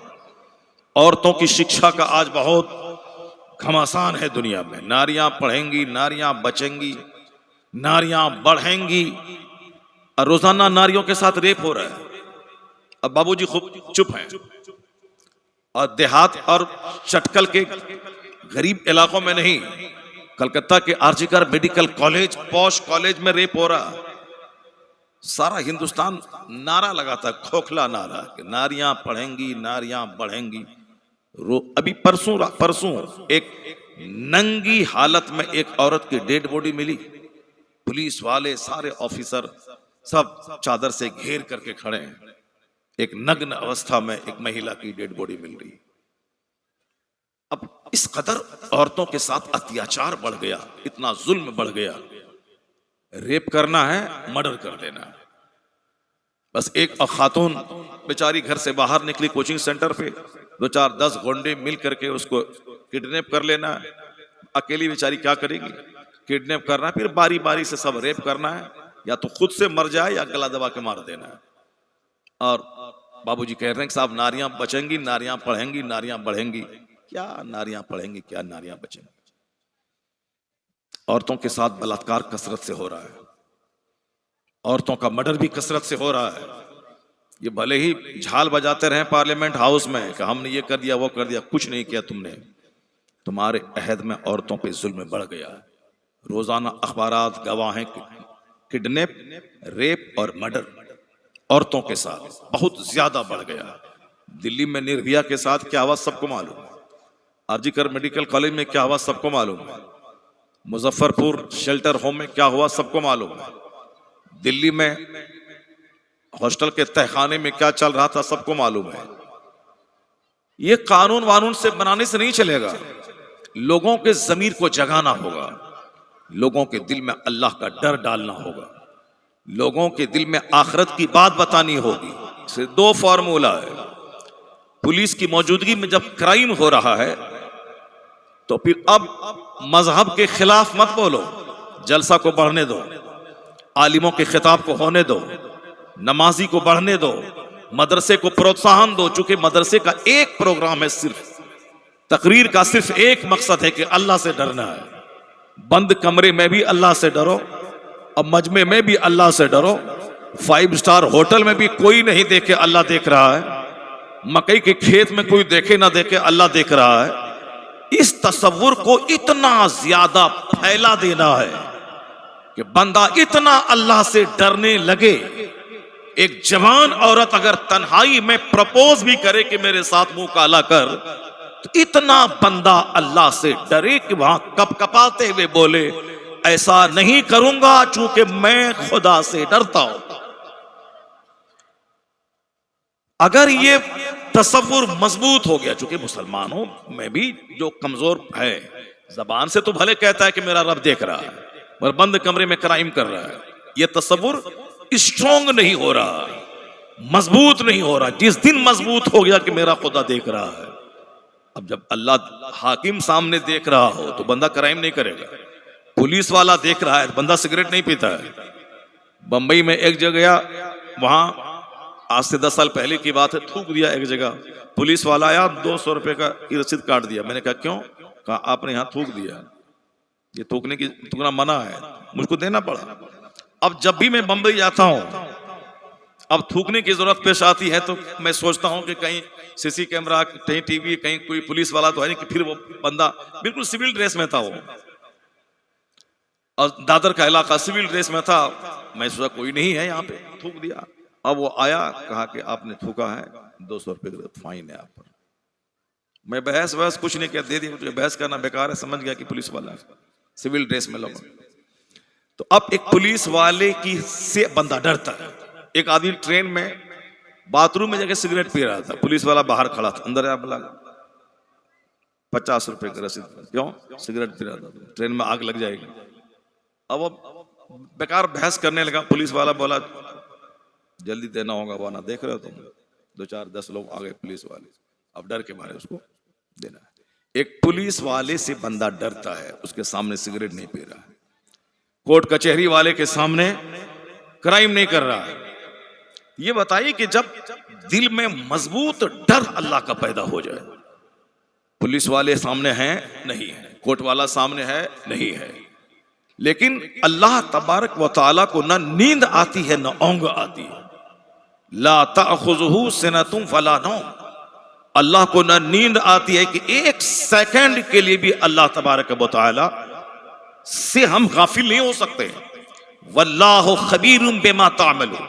औरतों की शिक्षा का आज बहुत घमासान है दुनिया में। नारियां पढ़ेंगी, नारियां बचेंगी, नारियां बढ़ेंगी, और रोजाना नारियों के साथ रेप हो रहा है। अब बाबूजी खूब चुप हैं। और देहात और चटकल के गरीब इलाकों में नहीं, कलकत्ता के RG Kar medical college, posh college में रेप हो रहा। सारा हिंदुस्तान नारा लगाता, खोखला नारा कि नारियां पढ़ेंगी, नारियां बढ़ेंगी। अभी परसों एक नंगी हालत में एक औरत की डेड बॉडी मिली। पुलिस वाले सारे ऑफिसर सब चादर से घेर करके खड़े हैं। एक नग्न अवस्था में एक महिला की डेड बॉडी मिल रही। अब इस कदर औरतों के साथ अत्याचार बढ़ गया, इतना जुल्म बढ़ गया। रेप करना है, मर्डर कर देना है। बस एक खातून बेचारी घर से बाहर निकली कोचिंग सेंटर पे, 2-4-10 गुंडे मिल करके उसको किडनैप कर लेना है। अकेली बेचारी क्या करेगी? किडनैप करना है, फिर बारी बारी से सब रेप करना है, या तो खुद से मर जाए या गला दबा के मार देना है। और बाबूजी कह रहे हैं कि साहब नारियां बचेंगी, नारियां पढ़ेंगी, नारियां बढ़ेंगी। क्या नारियां पढ़ेंगी, क्या नारियां बचेंगी? औरतों के साथ बलात्कार कसरत से हो रहा है, औरतों का मर्डर भी कसरत से हो रहा है। ये भले ही झाल बजाते रहे पार्लियामेंट हाउस में कि हमने ये कर दिया वो कर दिया, कुछ नहीं किया तुमने। तुम्हारे अहद में औरतों पे जुल्म बढ़ गया है। रोजाना अखबारात गवाह हैं, किडनैप, रेप और मर्डर औरतों के साथ बहुत ज्यादा बढ़ गया। दिल्ली में निर्भया के साथ क्या हुआ सबको मालूम है। आरजीकर मेडिकल कॉलेज में क्या हुआ सबको मालूम है। मुजफ्फरपुर शेल्टर होम में क्या हुआ सबको मालूम है। दिल्ली में हॉस्टल के तहखाने में क्या चल रहा था सबको मालूम है। ये कानून वानून से बनाने से नहीं चलेगा, लोगों के जमीर को जगाना होगा, लोगों के दिल में अल्लाह का डर डालना होगा, लोगों के दिल में आखिरत की बात बतानी होगी। सिर्फ 2 फॉर्मूला है। पुलिस की मौजूदगी में जब क्राइम हो रहा है तो फिर अब मजहब के खिलाफ मत बोलो, जलसा को बढ़ने दो, आलिमों के खिताब को होने दो, नमाजी को बढ़ने दो, मदरसे को प्रोत्साहन दो। चूंकि मदरसे का एक प्रोग्राम है, सिर्फ तकरीर का सिर्फ एक मकसद है कि अल्लाह से डरना है। बंद कमरे में भी अल्लाह से डरो, अब मजमे में भी अल्लाह से डरो। 5 स्टार होटल में भी कोई नहीं देखे अल्लाह देख रहा है, मकई के खेत में कोई देखे ना देखे अल्लाह देख रहा है। इस तसव्वुर को इतना ज्यादा फैला देना है कि बंदा इतना अल्लाह से डरने लगे। एक जवान औरत अगर तन्हाई में प्रपोज भी करे कि मेरे साथ मुंह काला कर, तो इतना बंदा अल्लाह से डरे कि वहां कपकपाते हुए बोले ऐसा नहीं करूंगा चूंकि मैं खुदा से डरता हूं। अगर ये तसव्वुर मजबूत हो गया, चूंकि मुसलमानों में भी जो कमजोर है, जबान से तो भले कहता है कि मेरा रब देख रहा है, मगर बंद कमरे में क्राइम कर रहा है, ये तसव्वुर स्ट्रॉन्ग नहीं हो रहा, मजबूत नहीं हो रहा। जिस दिन मजबूत हो गया कि मेरा खुदा देख रहा है, अब जब अल्लाह हाकिम सामने देख रहा हो तो बंदा क्राइम नहीं करेगा। पुलिस वाला देख रहा है, बंदा सिगरेट नहीं पीता है। बंबई में एक जगह, वहां आज से 10 साल पहले की बात है, थूक दिया एक जगह, पुलिस वाला आया, 200 रुपए का की रसीद काट दिया। मैंने कहा क्यों? कहा आपने यहाँ थूक दिया, ये थूकना मना है, मुझको देना पड़ा। अब जब भी मैं बंबई जाता हूँ, अब थूकने की जरूरत पेश आती है तो मैं सोचता हूँ कि कहीं सीसी कैमरा, कहीं टीवी, कहीं कोई पुलिस वाला तो है नहीं, कि फिर वो बंदा बिल्कुल सिविल ड्रेस में था वो, और दादर का इलाका सिविल ड्रेस में था। मैं सोचा कोई नहीं है यहाँ पे, थूक दिया। अब वो आया, कहा कि आपने थूका है, 200 रुपये का फाइन है आप पर। मैं बहस कुछ नहीं किया, दे दी। मुझे बहस करना बेकार है, समझ गया कि पुलिस वाला है, सिविल ड्रेस में लोग। तो अब एक पुलिस वाले की से बंदा डरता है। एक आदमी ट्रेन में बाथरूम में जाकर सिगरेट पी रहा था, पुलिस वाला बाहर खड़ा था, अंदर आया, बोला 50 रुपए का रसीद। क्यों? सिगरेट पी रहा था, ट्रेन में आग लग जाएगी। अब वो बेकार बहस करने लगा। पुलिस वाला बोला जल्दी देना होगा, वरना देख रहे हो तुम 2-4-10 लोग आ गए पुलिस वाले, अब डर के मारे उसको देना है। एक पुलिस वाले से बंदा डरता है, उसके सामने सिगरेट नहीं पी रहा है, कोर्ट कचहरी वाले के सामने क्राइम नहीं कर रहा है। ये बताइए कि जब दिल में मजबूत डर अल्लाह का पैदा हो जाए, पुलिस वाले सामने हैं नहीं है, कोर्ट वाला सामने है नहीं है, लेकिन अल्लाह तबारक व तआला को ना नींद आती है ना ऊंघ आती है। ला ताखुज़ुहु सिनतुन वला नौम, अल्लाह को ना नींद आती है कि 1 सेकंड के लिए भी अल्लाह तबारक व तआला से हम गाफिल नहीं हो सकते। वल्लाहु खबीरुम बिमा तामलून,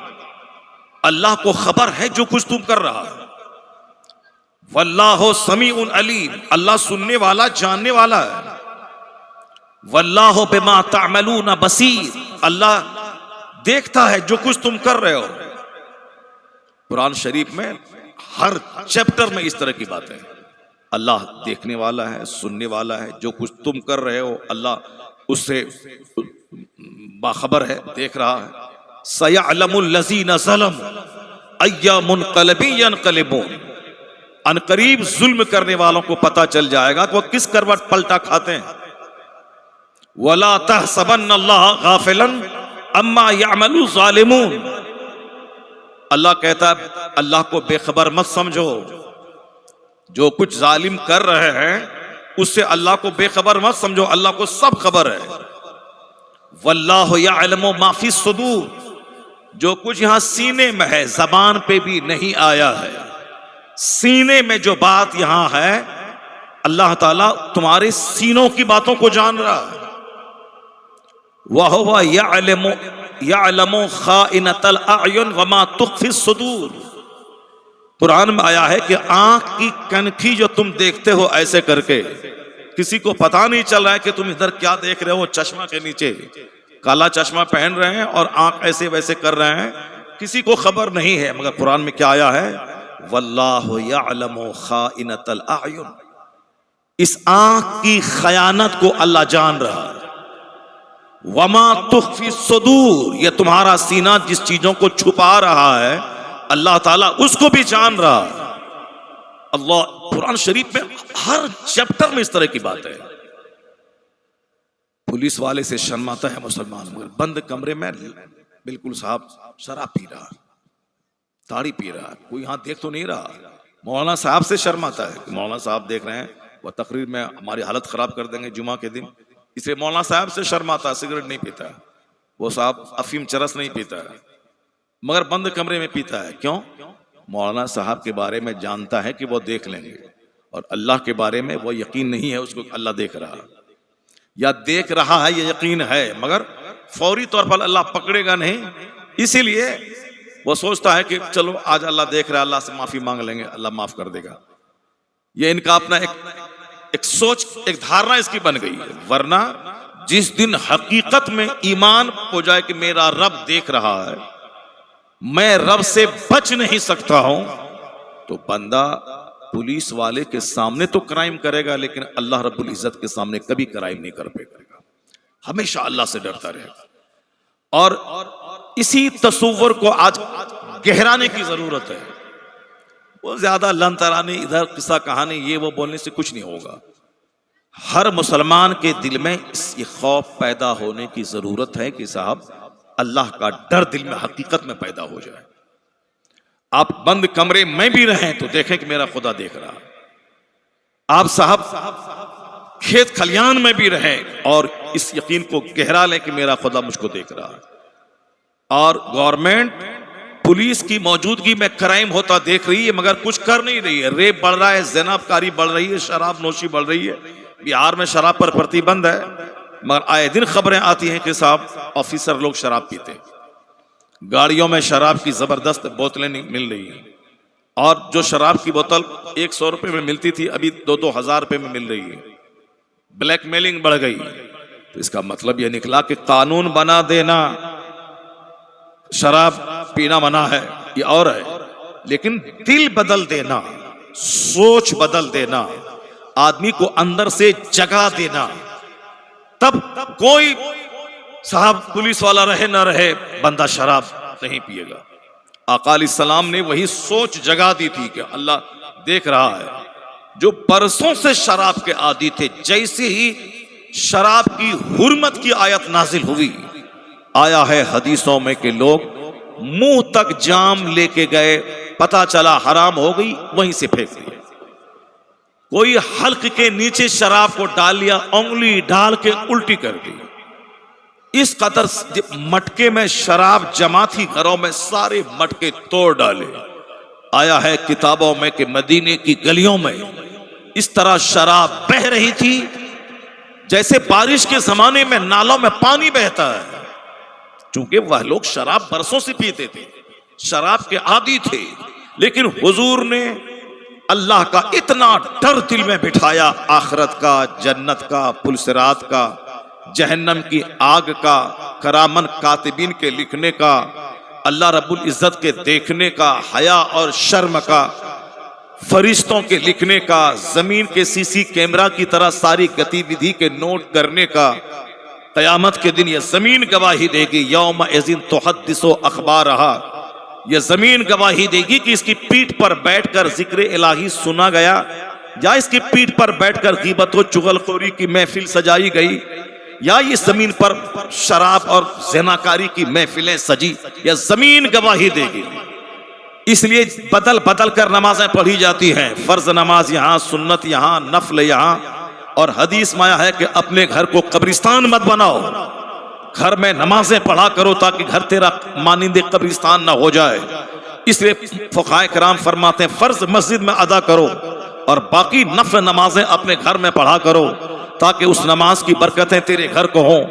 अल्लाह को खबर है जो कुछ तुम कर रहा है। वल्लाहु समीउन अलीम, अल्लाह सुनने वाला जानने वाला है। वल्लाहु बिमा तामलून बसीर, अल्लाह देखता है जो कुछ तुम कर रहे हो। कुरान शरीफ में हर चैप्टर में इस तरह की बातें हैं। अल्लाह देखने वाला है, सुनने वाला है, जो कुछ तुम कर रहे हो अल्लाह उससे बाखबर है, देख रहा है। सयअलमुल लज़ीना ज़लमू अय्या मुनक़लिबिन यनक़लिबून, अनकरीब जुल्म करने वालों को पता चल जाएगा कि वो किस करवट पलटा खाते हैं। वला तहसबन्नल्लाह गाफ़िलन अम्मा यअमलु ज़ालिमून, अल्लाह कहता है अल्लाह को बेखबर मत समझो, जो कुछ जालिम कर रहे हैं उससे अल्लाह को बेखबर मत समझो, अल्लाह को सब खबर है। वल्लाहु यअलमु मा फी सुदूर, जो कुछ यहां सीने में है, जबान पे भी नहीं आया है, सीने में जो बात यहां है अल्लाह ताला तुम्हारे सीनों की बातों को जान रहा है। वहुवा यअलमु खाइनतल अयुन वमा तुख्फी सुदूर, कुरान में आया है कि आंख की कनखी जो तुम देखते हो ऐसे करके, किसी को पता नहीं चल रहा है कि तुम इधर क्या देख रहे हो। चश्मा के नीचे काला चश्मा पहन रहे हैं और आंख ऐसे वैसे कर रहे हैं, किसी को खबर नहीं है। मगर कुरान में क्या आया है, वल्लाहु यअलमु खाइनतल अयुन, इस आंख की खयानत को अल्लाह जान रहा है। वमा तुख्फी सुदूर, ये तुम्हारा सीना जिस चीजों को छुपा रहा है अल्लाह ताला उसको भी जान रहा है। अल्लाह कुरान शरीफ में हर चैप्टर में इस तरह की बात है। पुलिस वाले से शर्माता है मुसलमान, मगर बंद कमरे में बिल्कुल साहब शराब पी रहा, ताड़ी पी रहा, कोई यहां देख तो नहीं रहा। मौलाना साहब से शर्माता है, मौलाना साहब देख रहे हैं वह तकरीर में हमारी हालत खराब कर देंगे जुमा के दिन, इसलिए मौलाना साहब से शर्माता, सिगरेट नहीं पीता, वो साहब अफीम चरस नहीं पीता है, मगर बंद कमरे में पीता है। क्यों? मौलाना साहब के बारे में जानता है कि वो देख लेंगे, और अल्लाह के बारे में वो यकीन नहीं है, उसको अल्लाह देख रहा है या देख रहा है ये यकीन है, मगर फौरी तौर पर अल्लाह पकड़ेगा नहीं, इसीलिए वो सोचता है कि चलो आज अल्लाह देख रहा है, अल्लाह से माफी मांग लेंगे, अल्लाह माफ कर देगा। ये इनका अपना एक सोच, एक धारणा इसकी बन गई है। वरना जिस दिन हकीकत में ईमान हो जाए कि मेरा रब देख रहा है, मैं रब से बच नहीं सकता हूं, तो बंदा पुलिस वाले के सामने तो क्राइम करेगा, लेकिन अल्लाह रब्बुल इज्जत के सामने कभी क्राइम नहीं कर पाएगा, हमेशा अल्लाह से डरता रहेगा। और इसी तसव्वुर को आज गहराने की जरूरत है। वो ज्यादा लंतरानी, इधर किस्सा कहानी, ये वो बोलने से कुछ नहीं होगा। हर मुसलमान के दिल में ये खौफ पैदा होने की जरूरत है कि साहब अल्लाह का डर दिल में हकीकत में पैदा हो जाए। आप बंद कमरे में भी रहें तो देखें कि मेरा खुदा देख रहा है। आप साहब खेत खलियान में भी रहें और इस यकीन को गहरा लें कि मेरा खुदा मुझको देख रहा है। और गवर्नमेंट पुलिस की मौजूदगी में क्राइम होता देख रही है, मगर कुछ कर नहीं रही है। रेप बढ़ रहा है, ज़नाबकारी बढ़ रही है, शराब नोशी बढ़ रही है। बिहार में शराब पर प्रतिबंध है, मगर आए दिन खबरें आती हैं कि साहब ऑफिसर लोग शराब पीते, गाड़ियों में शराब की जबरदस्त बोतलें मिल रही हैं, और जो शराब की बोतल 100 रुपए में मिलती थी अभी 2-2 हजार रुपए में मिल रही है। ब्लैकमेलिंग बढ़ गई। तो इसका मतलब यह निकला कि कानून बना देना, शराब पीना मना है ये और है, लेकिन दिल बदल देना, सोच बदल देना, आदमी को अंदर से जगा देना, तब कोई साहब पुलिस वाला रहे ना रहे बंदा शराब नहीं पिएगा। आका अलैहिस्सलाम ने वही सोच जगा दी थी कि अल्लाह देख रहा है। जो बरसों से शराब के आदी थे, जैसे ही शराब की हुर्मत की आयत नाजिल हुई, आया है हदीसों में कि लोग मुंह तक जाम लेके गए, पता चला हराम हो गई, वहीं से फेंक दिया। कोई हल्क के नीचे शराब को डाल लिया, उंगली डाल के उल्टी कर दी। इस कदर मटके में शराब जमा थी, घरों में सारे मटके तोड़ डाले। आया है किताबों में कि मदीने की गलियों में इस तरह शराब बह रही थी जैसे बारिश के जमाने में नालों में पानी बहता है। क्योंकि वह लोग शराब बरसों से पीते थे, शराब के आदी थे, लेकिन हुजूर ने अल्लाह का इतना डर दिल में बिठाया, आखिरत का, जन्नत का, पुलसिरात का, जहन्नम की आग का, करामन कातिबीन के लिखने का, अल्लाह रब्बुल इज्जत के देखने का, हया और शर्म का, फरिश्तों के लिखने का, जमीन के सीसी कैमरा की तरह सारी गतिविधि के नोट करने का। कयामत के दिन यह जमीन गवाही देगी, यौम इज़िन तुहद्दिसु अखबारहा, यह जमीन गवाही देगी कि इसकी पीठ पर बैठकर जिक्र इलाही सुना गया या इसकी पीठ पर बैठकर गीबत व चुगलखोरी की महफिल सजाई गई, या इस जमीन पर शराब और ज़िनाकारी की महफिलें सजी। यह जमीन गवाही देगी। इसलिए बदल बदल कर नमाजें पढ़ी जाती हैं। फर्ज नमाज यहाँ, सुन्नत यहाँ, नफल यहाँ। और हदीस में आया है कि अपने घर को कब्रिस्तान मत बनाओ, घर में नमाजें पढ़ा करो ताकि घर तेरा मानिंदे कब्रिस्तान ना हो जाए। इसलिए फुक़हाए किराम फरमाते हैं फर्ज मस्जिद में अदा करो और बाकी नफल नमाजें अपने घर में पढ़ा करो ताकि उस नमाज की बरकतें तेरे घर को हों।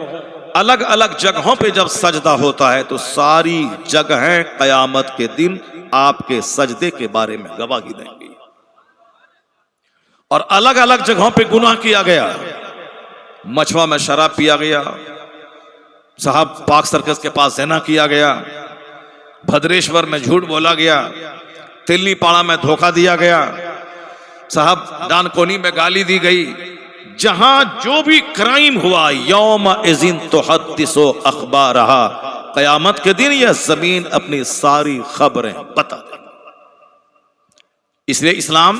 अलग अलग जगहों पे जब सजदा होता है तो सारी जगहें कयामत के दिन आपके सजदे के बारे में गवाही देंगी। और अलग अलग जगहों पे गुनाह किया गया, मछुआ में शराब पिया गया, साहब पाक सर्कस के पास ज़िना किया गया, भद्रेश्वर में झूठ बोला गया, तिलनी पाड़ा में धोखा दिया गया, साहब डानकोनी में गाली दी गई। जहां जो भी क्राइम हुआ, यौम इज़िन तुहद्दिसु अखबारहा, कयामत के दिन यह जमीन अपनी सारी खबरें बता देगी। इसलिए इस्लाम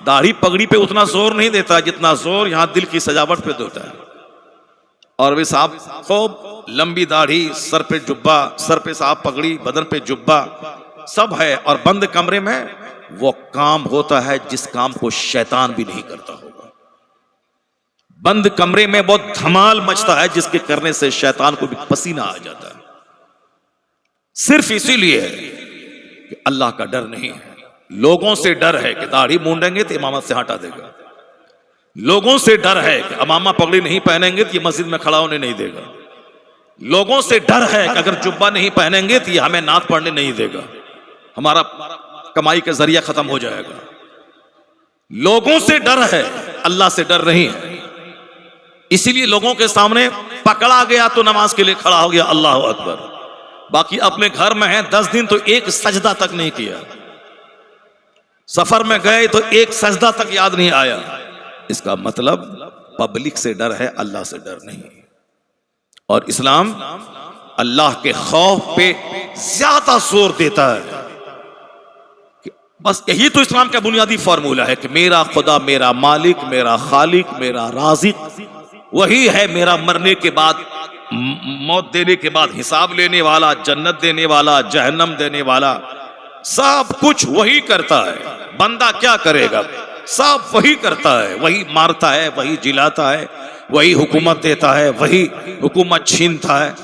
दाढ़ी पगड़ी पे उतना जोर नहीं देता जितना जोर यहां दिल की सजावट पे देता है। और वे साहब खूब लंबी दाढ़ी, सर पे जुब्बा, सर पे साहब पगड़ी, बदन पे जुब्बा, सब है। और बंद कमरे में वो काम होता है जिस काम को शैतान भी नहीं करता होगा। बंद कमरे में बहुत धमाल मचता है जिसके करने से शैतान को भी पसीना आ जाता है। सिर्फ इसीलिए कि अल्लाह का डर नहीं है। लोगों से डर है कि दाढ़ी मूंडेंगे तो इमामत से हटा देगा। लोगों से डर है कि अमामा पगड़ी नहीं पहनेंगे तो ये मस्जिद में खड़ा होने नहीं देगा। लोगों से डर है कि अगर जुब्बा नहीं पहनेंगे तो ये हमें नात पढ़ने नहीं देगा, हमारा कमाई का जरिया खत्म हो जाएगा। लोगों से डर है, अल्लाह से डर नहीं है। इसीलिए लोगों के सामने पकड़ा गया तो नमाज के लिए खड़ा हो गया, अल्लाह अकबर। बाकी अपने घर में है 10 दिन तो एक सजदा तक नहीं किया। सफर में गए तो एक सजदा तक याद नहीं आया। इसका मतलब पब्लिक से डर है, अल्लाह से डर नहीं। और इस्लाम अल्लाह के खौफ पे ज्यादा जोर देता है। बस यही तो इस्लाम का बुनियादी फॉर्मूला है कि मेरा खुदा, मेरा मालिक, मेरा खालिक, मेरा राज़िक वही है, मेरा मरने के बाद, मौत देने के बाद हिसाब लेने वाला, जन्नत देने वाला, जहन्नम देने वाला, सब कुछ वही करता है। बंदा क्या करेगा? सब वही करता है। वही मारता है, वही जिलाता है, वही हुकूमत देता है, वही हुकूमत छीनता है।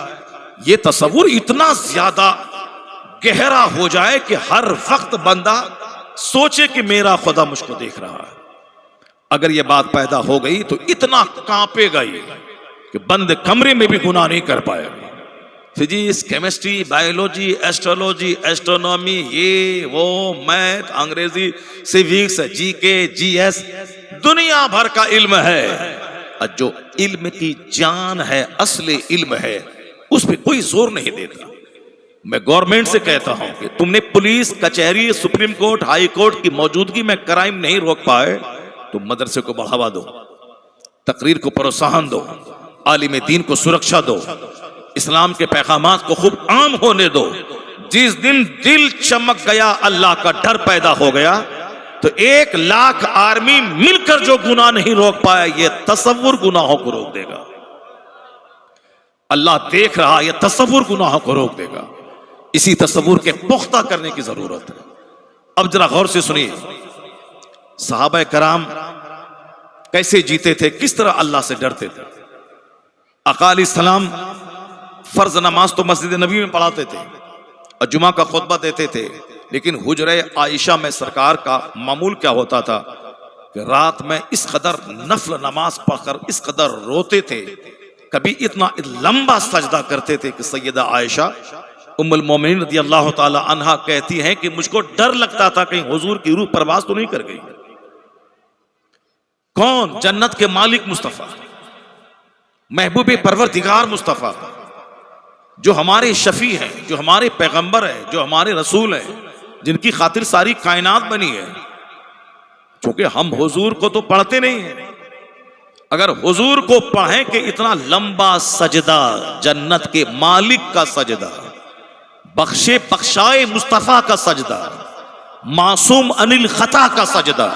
ये तस्वुर इतना ज्यादा गहरा हो जाए कि हर वक्त बंदा सोचे कि मेरा खुदा मुझको देख रहा है। अगर ये बात पैदा हो गई तो इतना कांपेगा ये कि बंद कमरे में भी गुनाह नहीं कर पाएगा। Physics, chemistry, biology, astrology, astronomy, ये वो, मैथ, अंग्रेजी, सिविक्स, जीके, जीएस, दुनिया भर का इल्म है। और जो इल्म की जान है, असली इल्म है, उस पर कोई जोर नहीं देता। मैं गवर्नमेंट से कहता हूं कि तुमने पुलिस, कचहरी, सुप्रीम कोर्ट, हाई कोर्ट की मौजूदगी में क्राइम नहीं रोक पाए तो मदरसे को बढ़ावा दो, तकरीर को प्रोत्साहन दो, आलिम दीन को सुरक्षा दो, इस्लाम के पैगामात को खूब आम होने दो। जिस दिन दिल चमक गया, अल्लाह का डर पैदा हो गया, तो 1 लाख आर्मी मिलकर जो गुनाह नहीं रोक पाया, ये तसव्वुर गुनाहों को रोक देगा। अल्लाह देख रहा, ये तसव्वुर गुनाहों को रोक देगा। इसी तसव्वुर के पुख्ता करने की जरूरत है। अब जरा गौर से सुनिए, सहाबा कराम कैसे जीते थे, किस तरह अल्लाह से डरते थे। आका अलैहिस्सलाम फर्ज नमाज तो मस्जिद नबी में पढ़ाते थे और जुमा का खुतबा देते थे, लेकिन हुजरे आयशा में सरकार का मामूल क्या होता था कि रात में इस कदर नफल नमाज पढ़कर इस कदर रोते थे, कभी इतना लंबा सजदा करते थे कि सैयदा आयशा उम्मुल मोमिनीन रज़ियल्लाहु ताला अन्हा कहती हैं कि मुझको डर लगता था कहीं हुजूर की रूह परवास तो नहीं कर गई। कौन? जन्नत के मालिक मुस्तफा महबूब परवरदिगार मुस्तफ़ा, जो हमारे शफी हैं, जो हमारे पैगंबर हैं, जो हमारे रसूल हैं, जिनकी खातिर सारी कायनात बनी है। क्योंकि हम हुजूर को तो पढ़ते नहीं हैं, अगर हुजूर को पढ़ें कि इतना लंबा सजदा, जन्नत के मालिक का सजदा, बख्शे बख्शाए मुस्तफ़ा का सजदा, मासूम अनिल खता का सजदा,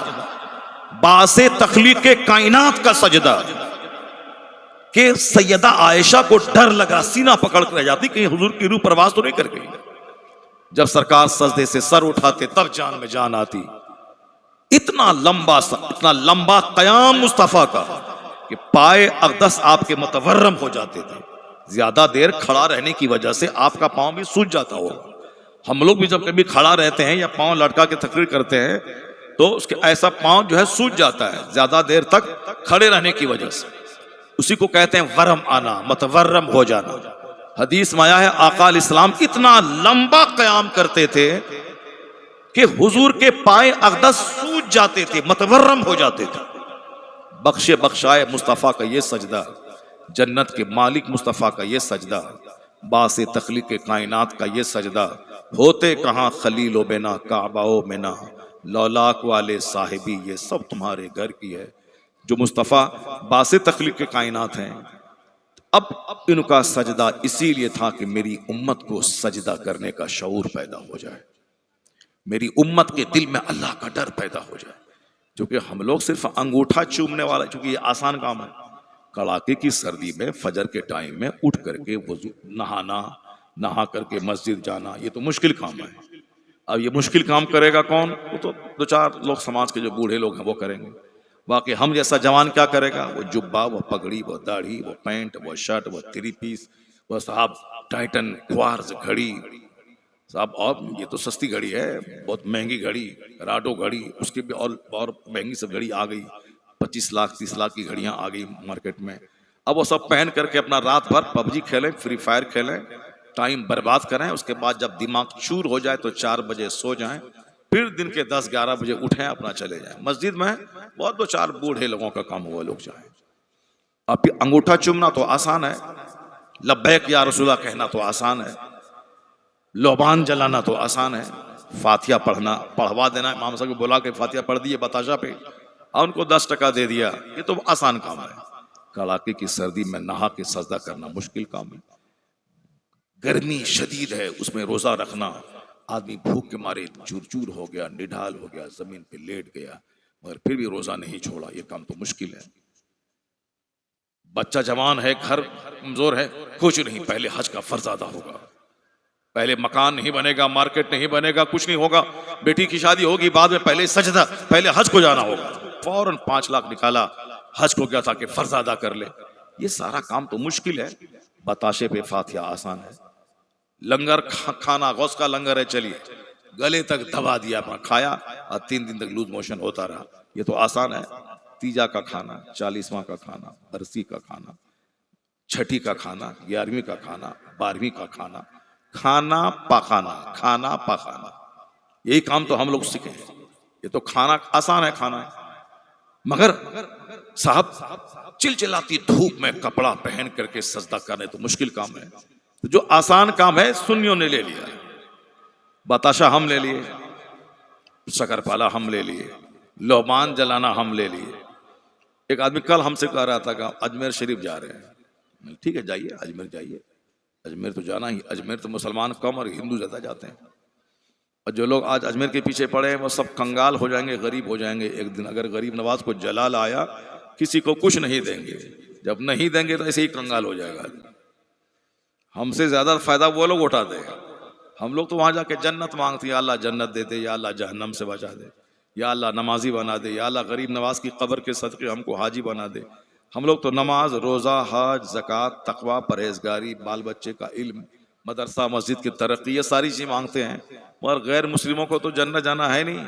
बासे तखलीक कायनात का सजदा, कि सैयदा आयशा को डर लगा, सीना पकड़ कर रह जाती कहीं हुजूर की रूह परवास तो नहीं कर गई। जब सरकार सजदे से सर उठाते तब जान में जान आती। इतना लंबा कयाम मुस्तफ़ा का कि पाए अक़दस आपके मुतवर्रम हो जाते थे। ज्यादा देर खड़ा रहने की वजह से आपका पांव भी सूज जाता होगा। हम लोग भी जब कभी खड़ा रहते हैं या पांव लटका के तकरीर करते हैं तो उसके ऐसा पांव जो है सूज जाता है ज्यादा देर तक खड़े रहने की वजह से। उसी को कहते हैं वरम आना, मुतवर्रम हो जाना। हदीस में आया है आका इस्लाम इतना लंबा कयाम करते थे कि हुजूर के पाए अक़दस सूज जाते थे, मुतवर्रम हो जाते थे। बख्शे बख्शाए मुस्तफ़ा का ये सजदा, जन्नत के मालिक मुस्तफ़ा का ये सजदा, बासे तख्लीक कायनात का ये सजदा, होते कहाँ खलीलो बिना काबाओ मिना, लौलाक वाले साहिबी, ये सब तुम्हारे घर की है। जो मुस्तफ़ा बासे तख्लीक कायनात हैं। अब इनका सजदा इसीलिए था कि मेरी उम्मत को सजदा करने का शऊर पैदा हो जाए, मेरी उम्मत के दिल में अल्लाह का डर पैदा हो जाए। क्योंकि हम लोग सिर्फ अंगूठा चूमने वाला, क्योंकि ये आसान काम है। कड़ाके की सर्दी में फजर के टाइम में उठ करके वजू नहाना, नहा करके मस्जिद जाना, ये तो मुश्किल काम है। अब ये मुश्किल काम करेगा कौन? वो तो दो चार लोग समाज के जो बूढ़े लोग हैं वो करेंगे। बाकी हम जैसा जवान क्या करेगा? वो जुब्बा, वो पगड़ी, वो दाढ़ी, वो पैंट, वो शर्ट, वो थ्री पीस, वो साहब टाइटन क्वार्ट्ज घड़ी साहब। और ये तो सस्ती घड़ी है, बहुत महंगी घड़ी, राडो घड़ी, उसकी भी और महंगी सब घड़ी आ गई। 25 लाख 30 लाख की घड़ियां आ गई मार्केट में। अब वो सब पहन करके अपना रात भर पबजी खेलें, फ्री फायर खेलें, टाइम बर्बाद करें। उसके बाद जब दिमाग चूर हो जाए तो 4 बजे सो जाएं, फिर दिन के 10-11 बजे उठें, अपना चले जाएं मस्जिद में। बहुत दो चार बूढ़े लोगों का काम हुआ, लोग जाएं। अब अंगूठा चूमना तो आसान है, लब्बैक या रसूला कहना तो आसान है, लोबान जलाना तो आसान है, फातिहा पढ़ना पढ़वा देना, इमाम साहब को बुला के फातिहा पढ़ दिए बताशा पे और उनको 10 टका दे दिया, ये तो आसान काम है। कड़ाके की सर्दी में नहा के सजदा करना मुश्किल काम है। गर्मी शदीद है, उसमें रोजा रखना, आदमी भूख के मारे चूर-चूर हो गया, निढाल हो गया, जमीन पे लेट गया, मगर फिर भी रोजा नहीं छोड़ा, ये काम तो मुश्किल है। बच्चा जवान है, घर कमजोर है, कुछ नहीं, पहले हज का फर्ज अदा होगा। पहले मकान नहीं बनेगा, मार्केट नहीं बनेगा, कुछ नहीं होगा, बेटी की शादी होगी बाद में, पहले सजदा, पहले हज को जाना होगा। फौरन 5 लाख निकाला, हज को गया था कि फर्ज अदा कर ले। ये सारा काम तो मुश्किल है, बताशे पे फातिहा आसान है। लंगर खाना, गौस का लंगर है, चलिए गले तक दबा दिया, अपना खाया और 3 दिन तक लूज मोशन होता रहा, ये तो आसान है। तीजा का खाना, 40वां का खाना, बरसी का खाना, छठी का खाना, 11वीं का खाना, 12वीं का खाना, खाना पकाना, खाना पकाना, यही काम तो हम लोग सीखे हैं। ये तो खाना आसान है, खाना है, मगर साहब चिलचिलाती धूप में कपड़ा पहन करके सजदा करने तो मुश्किल काम है। तो जो आसान काम है सुन्नियों ने ले लिया, बताशा हम ले लिए, शकरपाला हम ले लिए, लोबान जलाना हम ले लिए। एक आदमी कल हमसे कह रहा था कि अजमेर शरीफ जा रहे हैं। ठीक है, जाइए, अजमेर जाइए, अजमेर तो जाना ही। अजमेर तो मुसलमान कम और हिंदू ज़्यादा जाते हैं। और जो लोग आज अजमेर के पीछे पड़े हैं वो सब कंगाल हो जाएंगे, गरीब हो जाएंगे एक दिन। अगर गरीब नवाज को जलाल आया, किसी को कुछ नहीं देंगे, जब नहीं देंगे तो ऐसे ही कंगाल हो जाएगा। हमसे ज़्यादा फायदा वो लोग उठाते हैं। हम लोग तो वहाँ जाके जन्नत मांगते हैं, या अल्लाह जन्नत दे दे, या अल्लाह जहन्नम से बचा दे, या अल्लाह नमाजी बना दे, या अल्लाह गरीब नवाज की कब्र के सदक़े हमको हाजी बना दे। हम लोग तो नमाज, रोज़ा, हज, ज़कात, तकवा, परहेजगारी, बाल बच्चे का इल्म, मदरसा, मस्जिद की तरक्की, ये सारी चीज़ मांगते हैं। मगर गैर मुस्लिमों को तो जन्नत जाना है नहीं,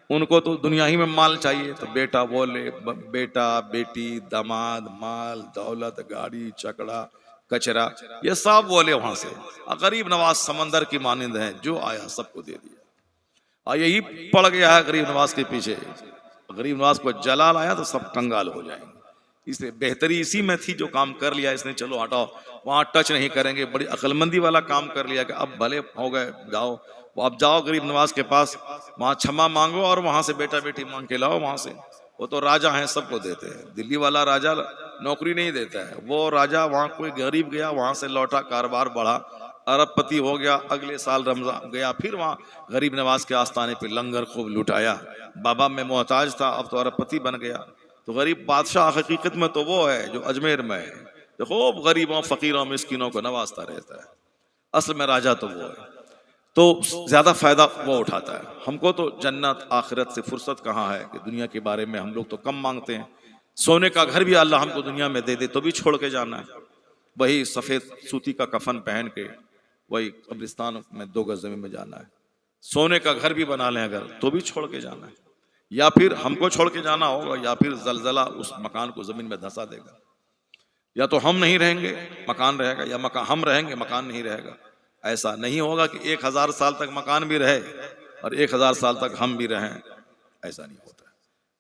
उनको तो दुनिया ही में माल चाहिए। तो बेटा वो ले, बेटा बेटी, दामाद, माल दौलत, गाड़ी चकड़ा कचरा, ये सब बोले वहां से। गरीब नवाज समंदर की मानिंद है, जो आया सबको दे दिया। और यही पड़ गया है गरीब नवाज के पीछे। गरीब नवाज को जलाल आया तो सब कंगाल हो जाएंगे। इसलिए बेहतरी इसी में थी, जो काम कर लिया इसने, चलो हटाओ वहां टच नहीं करेंगे। बड़ी अक्लमंदी वाला काम कर लिया कि अब भले हो गए, जाओ अब जाओ गरीब नवाज के पास, वहां क्षमा मांगो और वहां से बेटा बेटी मांग के लाओ वहां से। वो तो राजा हैं, सबको देते हैं। दिल्ली वाला राजा नौकरी नहीं देता है, वो राजा वहां कोई गरीब गया, वहां से लौटा, कारोबार बढ़ा, अरबपति हो गया, अगले साल रमजान गया, फिर वहां गरीब नवाज के आस्थाने पे लंगर खूब लुटाया। बाबा में मोहताज था, अब तो अरबपति बन गया। तो गरीब बादशाह हकीकत में तो वो है जो अजमेर में है, जो खूब गरीबों फकीरों मिस्किनों को नवाजता रहता है। असल में राजा तो वो है, तो ज्यादा फायदा वो उठाता है। हमको तो जन्नत आखिरत से फुर्सत कहाँ है कि दुनिया के बारे में हम लोग तो कम मांगते हैं। सोने का घर भी अल्लाह हमको दुनिया में दे दे तो भी छोड़ के जाना है। वही सफेद सूती का कफन पहन के वही कब्रिस्तान में 2 गज जमीन में जाना है। सोने का घर भी बना लें अगर तो भी छोड़ के जाना है, या फिर हमको छोड़ के जाना होगा, या फिर जलजला उस मकान को जमीन में धंसा देगा। या तो हम नहीं रहेंगे मकान रहेगा, या मकान हम रहेंगे मकान नहीं रहेगा। ऐसा नहीं होगा कि 1000 साल तक मकान भी रहे और 1000 साल तक हम भी रहें, ऐसा नहीं होता।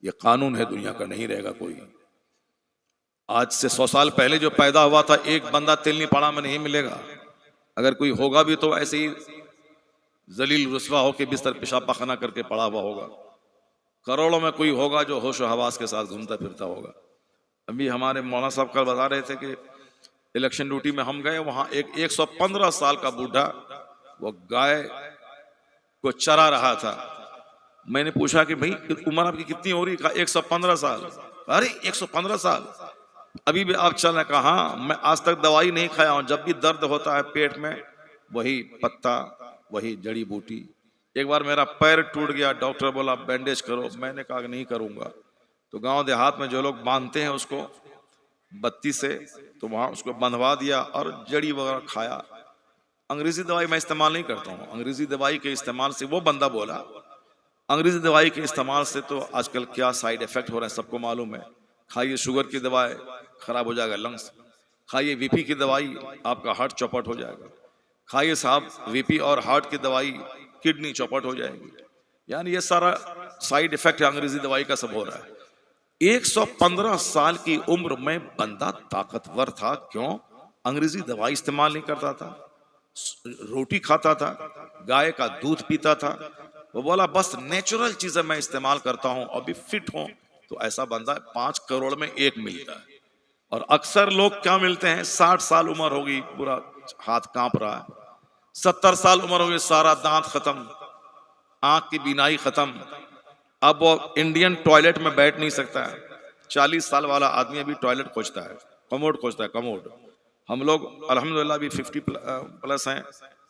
ये कानून है दुनिया का, नहीं रहेगा कोई। आज से 100 साल पहले जो पैदा हुआ था, एक बंदा तिलनी पाड़ा में नहीं मिलेगा। अगर कोई होगा भी तो ऐसे ही जलील रुस्वा होकर बिस्तर पेशाब पाखाना करके पड़ा हुआ होगा। करोड़ों में कोई होगा जो होश हवास के साथ घूमता फिरता होगा। अभी हमारे मौलाना साहब कल बता रहे थे कि इलेक्शन ड्यूटी में हम गए, वहां एक 115 साल का बूढ़ा वो गाय को चरा रहा था। मैंने पूछा कि भाई उम्र आपकी कितनी हो रही? कहा 115 साल। अरे 115 साल अभी भी आप चल रहे? कहा मैं आज तक दवाई नहीं खाया हूं, जब भी दर्द होता है पेट में वही पत्ता वही जड़ी बूटी। एक बार मेरा पैर टूट गया, डॉक्टर बोला बैंडेज करो, मैंने कहा नहीं करूंगा। तो गांव देहात में जो लोग बांधते हैं उसको बत्ती से, तो वहां उसको बंधवा दिया और जड़ी वगैरह खाया। अंग्रेजी दवाई मैं इस्तेमाल नहीं करता हूँ। अंग्रेजी दवाई के इस्तेमाल से, वो बंदा बोला अंग्रेजी दवाई के इस्तेमाल से तो आजकल क्या साइड इफेक्ट हो रहे हैं सबको मालूम है। खाइए शुगर की दवाई खराब हो जाएगा लंग्स, खाइए बीपी की दवाई आपका हार्ट चौपट हो जाएगा, खाइए साहब बीपी और हार्ट की दवाई किडनी चौपट हो जाएगी। यानी ये सारा साइड इफेक्ट अंग्रेजी दवाई का सब हो रहा है। 115 साल की उम्र में बंदा ताकतवर था, क्यों? अंग्रेजी दवाई इस्तेमाल नहीं करता था, रोटी खाता था, गाय का दूध पीता था। वो बोला बस नेचुरल चीजें मैं इस्तेमाल करता हूं, अभी फिट हूं। तो ऐसा बंदा 5 करोड़ में एक मिलता है। और अक्सर लोग क्या मिलते हैं, 60 साल उम्र होगी, पूरा हाथ कांप रहा है, 70 साल उम्र होगी, सारा दांत खत्म, आंख की बीनाई खत्म, अब वो इंडियन टॉयलेट में बैठ नहीं सकता है। 40 साल वाला आदमी अभी टॉयलेट खोजता है, कमोड खोजता है, कमोड। हम लोग अल्हम्दुलिल्लाह अभी 50 प्लस हैं,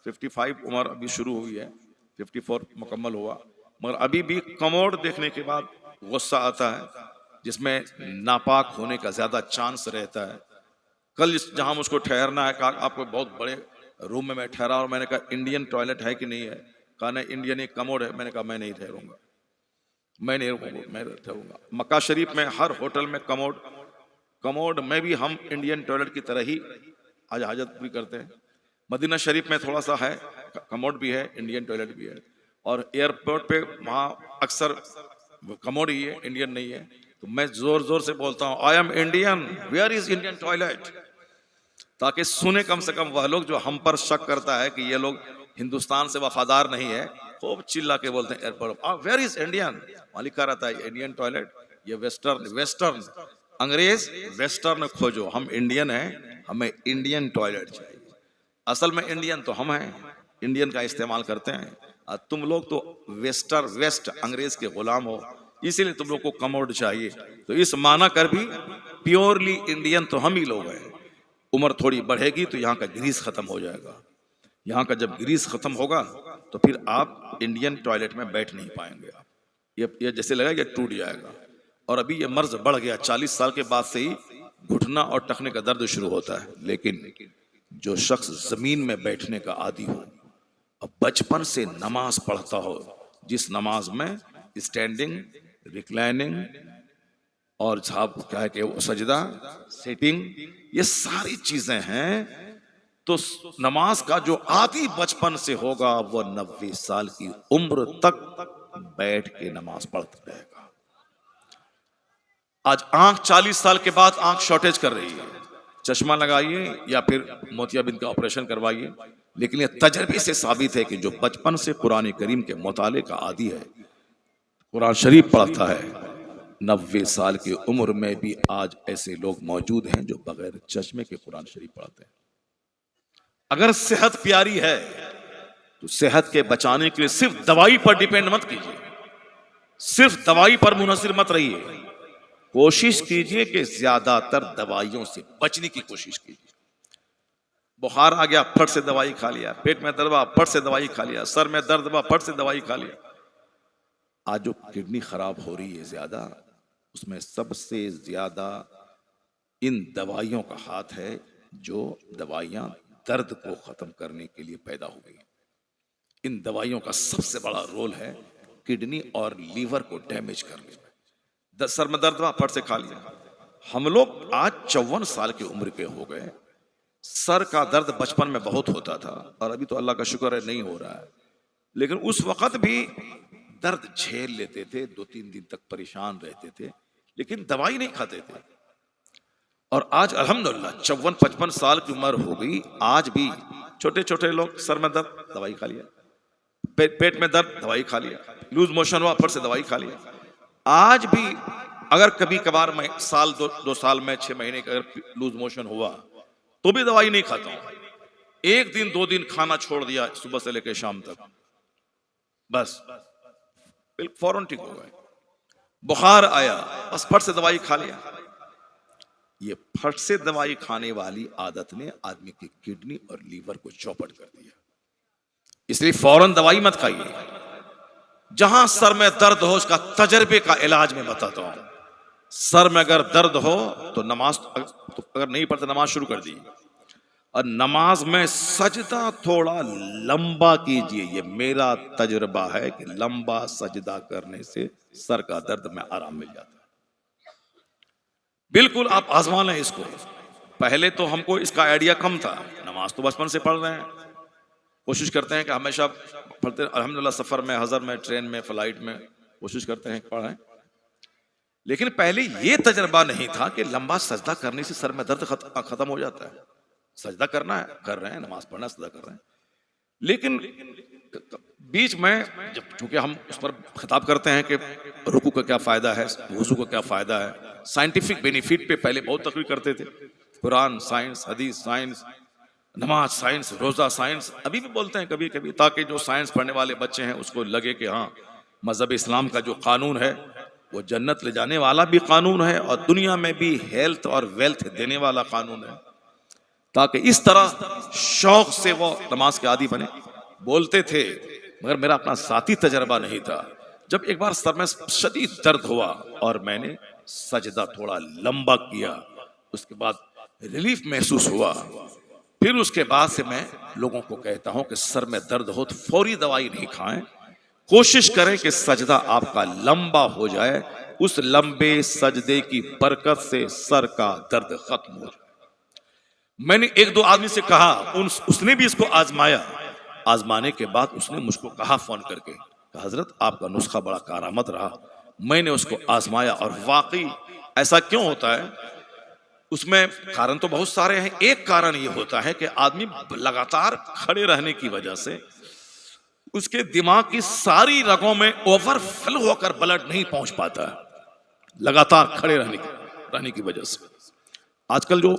55 उम्र अभी शुरू हुई है, 54 मुकम्मल हुआ, मगर अभी भी कमोड देखने के बाद गुस्सा आता है, जिसमें नापाक होने का ज्यादा चांस रहता है। कल जहां मुझको ठहरना है, कहा आपको बहुत बड़े रूम में मैं ठहरा, और मैंने कहा इंडियन टॉयलेट है कि नहीं है? कहा नहीं, इंडियन एक कमोड है। मैंने कहा मैं नहीं ठहरूंगा, मैं नहीं रुकूंगा, मैं ठहरूंगा। मक्का शरीफ में हर होटल में कमोड, कमोड में भी हम इंडियन टॉयलेट की तरह ही आज हाजत पूरी करते हैं। मदीना शरीफ में थोड़ा सा है, कमोड भी है, इंडियन टॉयलेट भी है, और एयरपोर्ट पे वहाँ अक्सर कमोड ही है, इंडियन नहीं है। तो मैं जोर जोर से बोलता हूँ I am Indian, where is Indian toilet, ताकि सुने कम से कम वह लोग जो हम पर शक करता है कि ये लोग हिंदुस्तान से वफादार नहीं है, खूब चिल्ला के बोलते हैं एयरपोर्ट वेयर इज इंडियन। वहां लिखा रहता है इंडियन टॉयलेट, ये वेस्टर्न, वेस्टर्न अंग्रेज वेस्टर्न खोजो, हम इंडियन हैं, हमें इंडियन टॉयलेट चाहिए। असल में इंडियन तो हम हैं, इंडियन का इस्तेमाल करते हैं, और तुम लोग तो वेस्ट अंग्रेज के गुलाम हो, इसीलिए तुम लोग को कमोड चाहिए। तो इस माना कर भी प्योरली इंडियन तो हम ही लोग हैं। उम्र थोड़ी बढ़ेगी तो यहाँ का ग्रीस खत्म हो जाएगा। यहाँ का जब ग्रीस खत्म होगा तो फिर आप इंडियन टॉयलेट में बैठ नहीं पाएंगे। आप ये जैसे लगा ये टूट जाएगा। और अभी ये मर्ज बढ़ गया, 40 साल के बाद से ही घुटना और टखने का दर्द शुरू होता है। लेकिन जो शख्स जमीन में बैठने का आदी हो, अब बचपन से नमाज पढ़ता हो, जिस नमाज में स्टैंडिंग, रिक्लाइनिंग और क्या है कि सजदा, सिटिंग, ये सारी चीजें हैं, तो नमाज का जो आदी बचपन से होगा वो 90 साल की उम्र तक बैठ के नमाज पढ़ता रहेगा। आज आंख 40 साल के बाद आंख शॉर्टेज कर रही है, चश्मा लगाइए या फिर मोतियाबिंद का ऑपरेशन करवाइए। लेकिन यह तजर्बे से साबित है कि जो बचपन से कुरान करीम के मुताले का आदी है, कुरान शरीफ पढ़ता है, 90 साल की उम्र में भी आज ऐसे लोग मौजूद हैं जो बगैर चश्मे के कुरान शरीफ पढ़ते हैं। अगर सेहत प्यारी है तो सेहत के बचाने के लिए सिर्फ दवाई पर डिपेंड मत कीजिए, सिर्फ दवाई पर मुनहसिर मत रहिए। कोशिश कीजिए कि ज्यादातर दवाइयों से बचने की कोशिश कीजिए। बुखार आ गया, फट से दवाई खा लिया, पेट में दर्द हुआ, फट से दवाई खा लिया, सर में दर्द हुआ, फट से दवाई खा लिया। आज जो किडनी खराब हो रही है ज्यादा, उसमें सबसे ज्यादा इन दवाइयों का हाथ है, जो दवाइयां दर्द को खत्म करने के लिए पैदा हो गई। इन दवाइयों का सबसे बड़ा रोल है किडनी और लीवर को डैमेज करने में। सर में दर्द हुआ, फट से खा लिया। हम लोग आज 54 साल की उम्र के हो गए, सर का दर्द बचपन में बहुत होता था और अभी तो अल्लाह का शुक्र है नहीं हो रहा है, लेकिन उस वक्त भी दर्द झेल लेते थे, 2-3 दिन तक परेशान रहते थे, लेकिन दवाई नहीं खाते थे। और आज अल्हम्दुलिल्लाह 54-55 साल की उम्र हो गई, आज भी छोटे छोटे लोग सर में दर्द, दवाई खा लिया, पेट में दर्द, दवाई खा लिया, लूज मोशन हुआ, फट से दवाई खा लिया। आज भी अगर कभी कभार मैं साल 2 साल में 6 महीने का अगर लूज मोशन हुआ तो भी दवाई नहीं खाता हूं। 1 दिन 2 दिन खाना छोड़ दिया सुबह से लेकर शाम तक, बस फौरन ठीक हो गए। बुखार आया, बस फट से दवाई खा लिया। ये फट से दवाई खाने वाली आदत ने आदमी की किडनी और लीवर को चौपट कर दिया। इसलिए फौरन दवाई मत खाइए। जहां सर में दर्द हो, उसका तजर्बे का इलाज मैं बताता हूं। सर में अगर दर्द हो तो नमाज तो अगर नहीं पढ़ते नमाज शुरू कर दी, और नमाज में सजदा थोड़ा लंबा कीजिए। ये मेरा तजुर्बा है कि लंबा सजदा करने से सर का दर्द में आराम मिल जाता है। बिल्कुल आप आजमा लें इसको। पहले तो हमको इसका आइडिया कम था, नमाज तो बचपन से पढ़ रहे हैं, कोशिश करते हैं कि हमेशा पढ़ते, अल्हम्दुलिल्लाह सफर में, हजर में, ट्रेन में, फ्लाइट में कोशिश करते हैं पढ़ें। लेकिन पहले ये तजर्बा नहीं था कि लंबा सजदा करने से सर में दर्द खत्म हो जाता है। सजदा करना है, कर रहे हैं, नमाज पढ़ना, सजदा कर रहे हैं, लेकिन बीच में जब चूंकि हम उस पर खिताब करते हैं कि रुकू का क्या फायदा है, वुजू का क्या फायदा है, साइंटिफिक बेनिफिट पे पहले बहुत तकरीर करते थे। कुरान साइंस, हदीस साइंस, नमाज साइंस, रोजा साइंस, अभी भी बोलते हैं कभी कभी, ताकि जो साइंस पढ़ने वाले बच्चे हैं उसको लगे कि हाँ, मजहब इस्लाम का जो कानून है वो जन्नत ले जाने वाला भी कानून है और दुनिया में भी हेल्थ और वेल्थ देने वाला कानून है, ताकि इस तरह शौक से वो नमाज के आदी बने। बोलते थे, मगर मेरा अपना साथी तजर्बा नहीं था। जब एक बार सर में शदीद दर्द हुआ और मैंने सजदा थोड़ा लंबा किया, उसके बाद रिलीफ महसूस हुआ। फिर उसके बाद से मैं लोगों को कहता हूं कि सर में दर्द हो तो फौरी दवाई नहीं खाएं, कोशिश करें कि सजदा आपका लंबा हो जाए। उस लंबे सजदे की बरकत से सर का दर्द खत्म हो जाए। मैंने 1-2 आदमी से कहा, उसने भी इसको आजमाया। आजमाने के बाद उसने मुझको कहा फोन करके, हजरत आपका नुस्खा बड़ा कारामद रहा। मैंने उसको आजमाया और वाकई ऐसा क्यों होता है, उसमें कारण तो बहुत सारे हैं। एक कारण ये होता है कि आदमी लगातार खड़े रहने की वजह से उसके दिमाग की सारी रगों में ओवरफ्लो होकर ब्लड नहीं पहुंच पाता है, लगातार खड़े रहने की वजह से। आजकल जो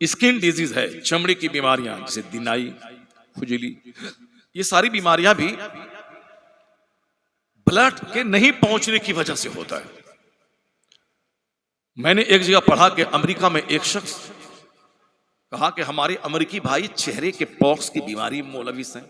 स्किन डिजीज है, चमड़ी की बीमारियां जैसे दिनाई, खुजली, ये सारी बीमारियां भी ब्लड के नहीं पहुंचने की वजह से होता है। मैंने एक जगह पढ़ा कि अमेरिका में एक शख्स कहा कि हमारे अमेरिकी भाई चेहरे के पॉक्स की बीमारी में मुलविस हैं।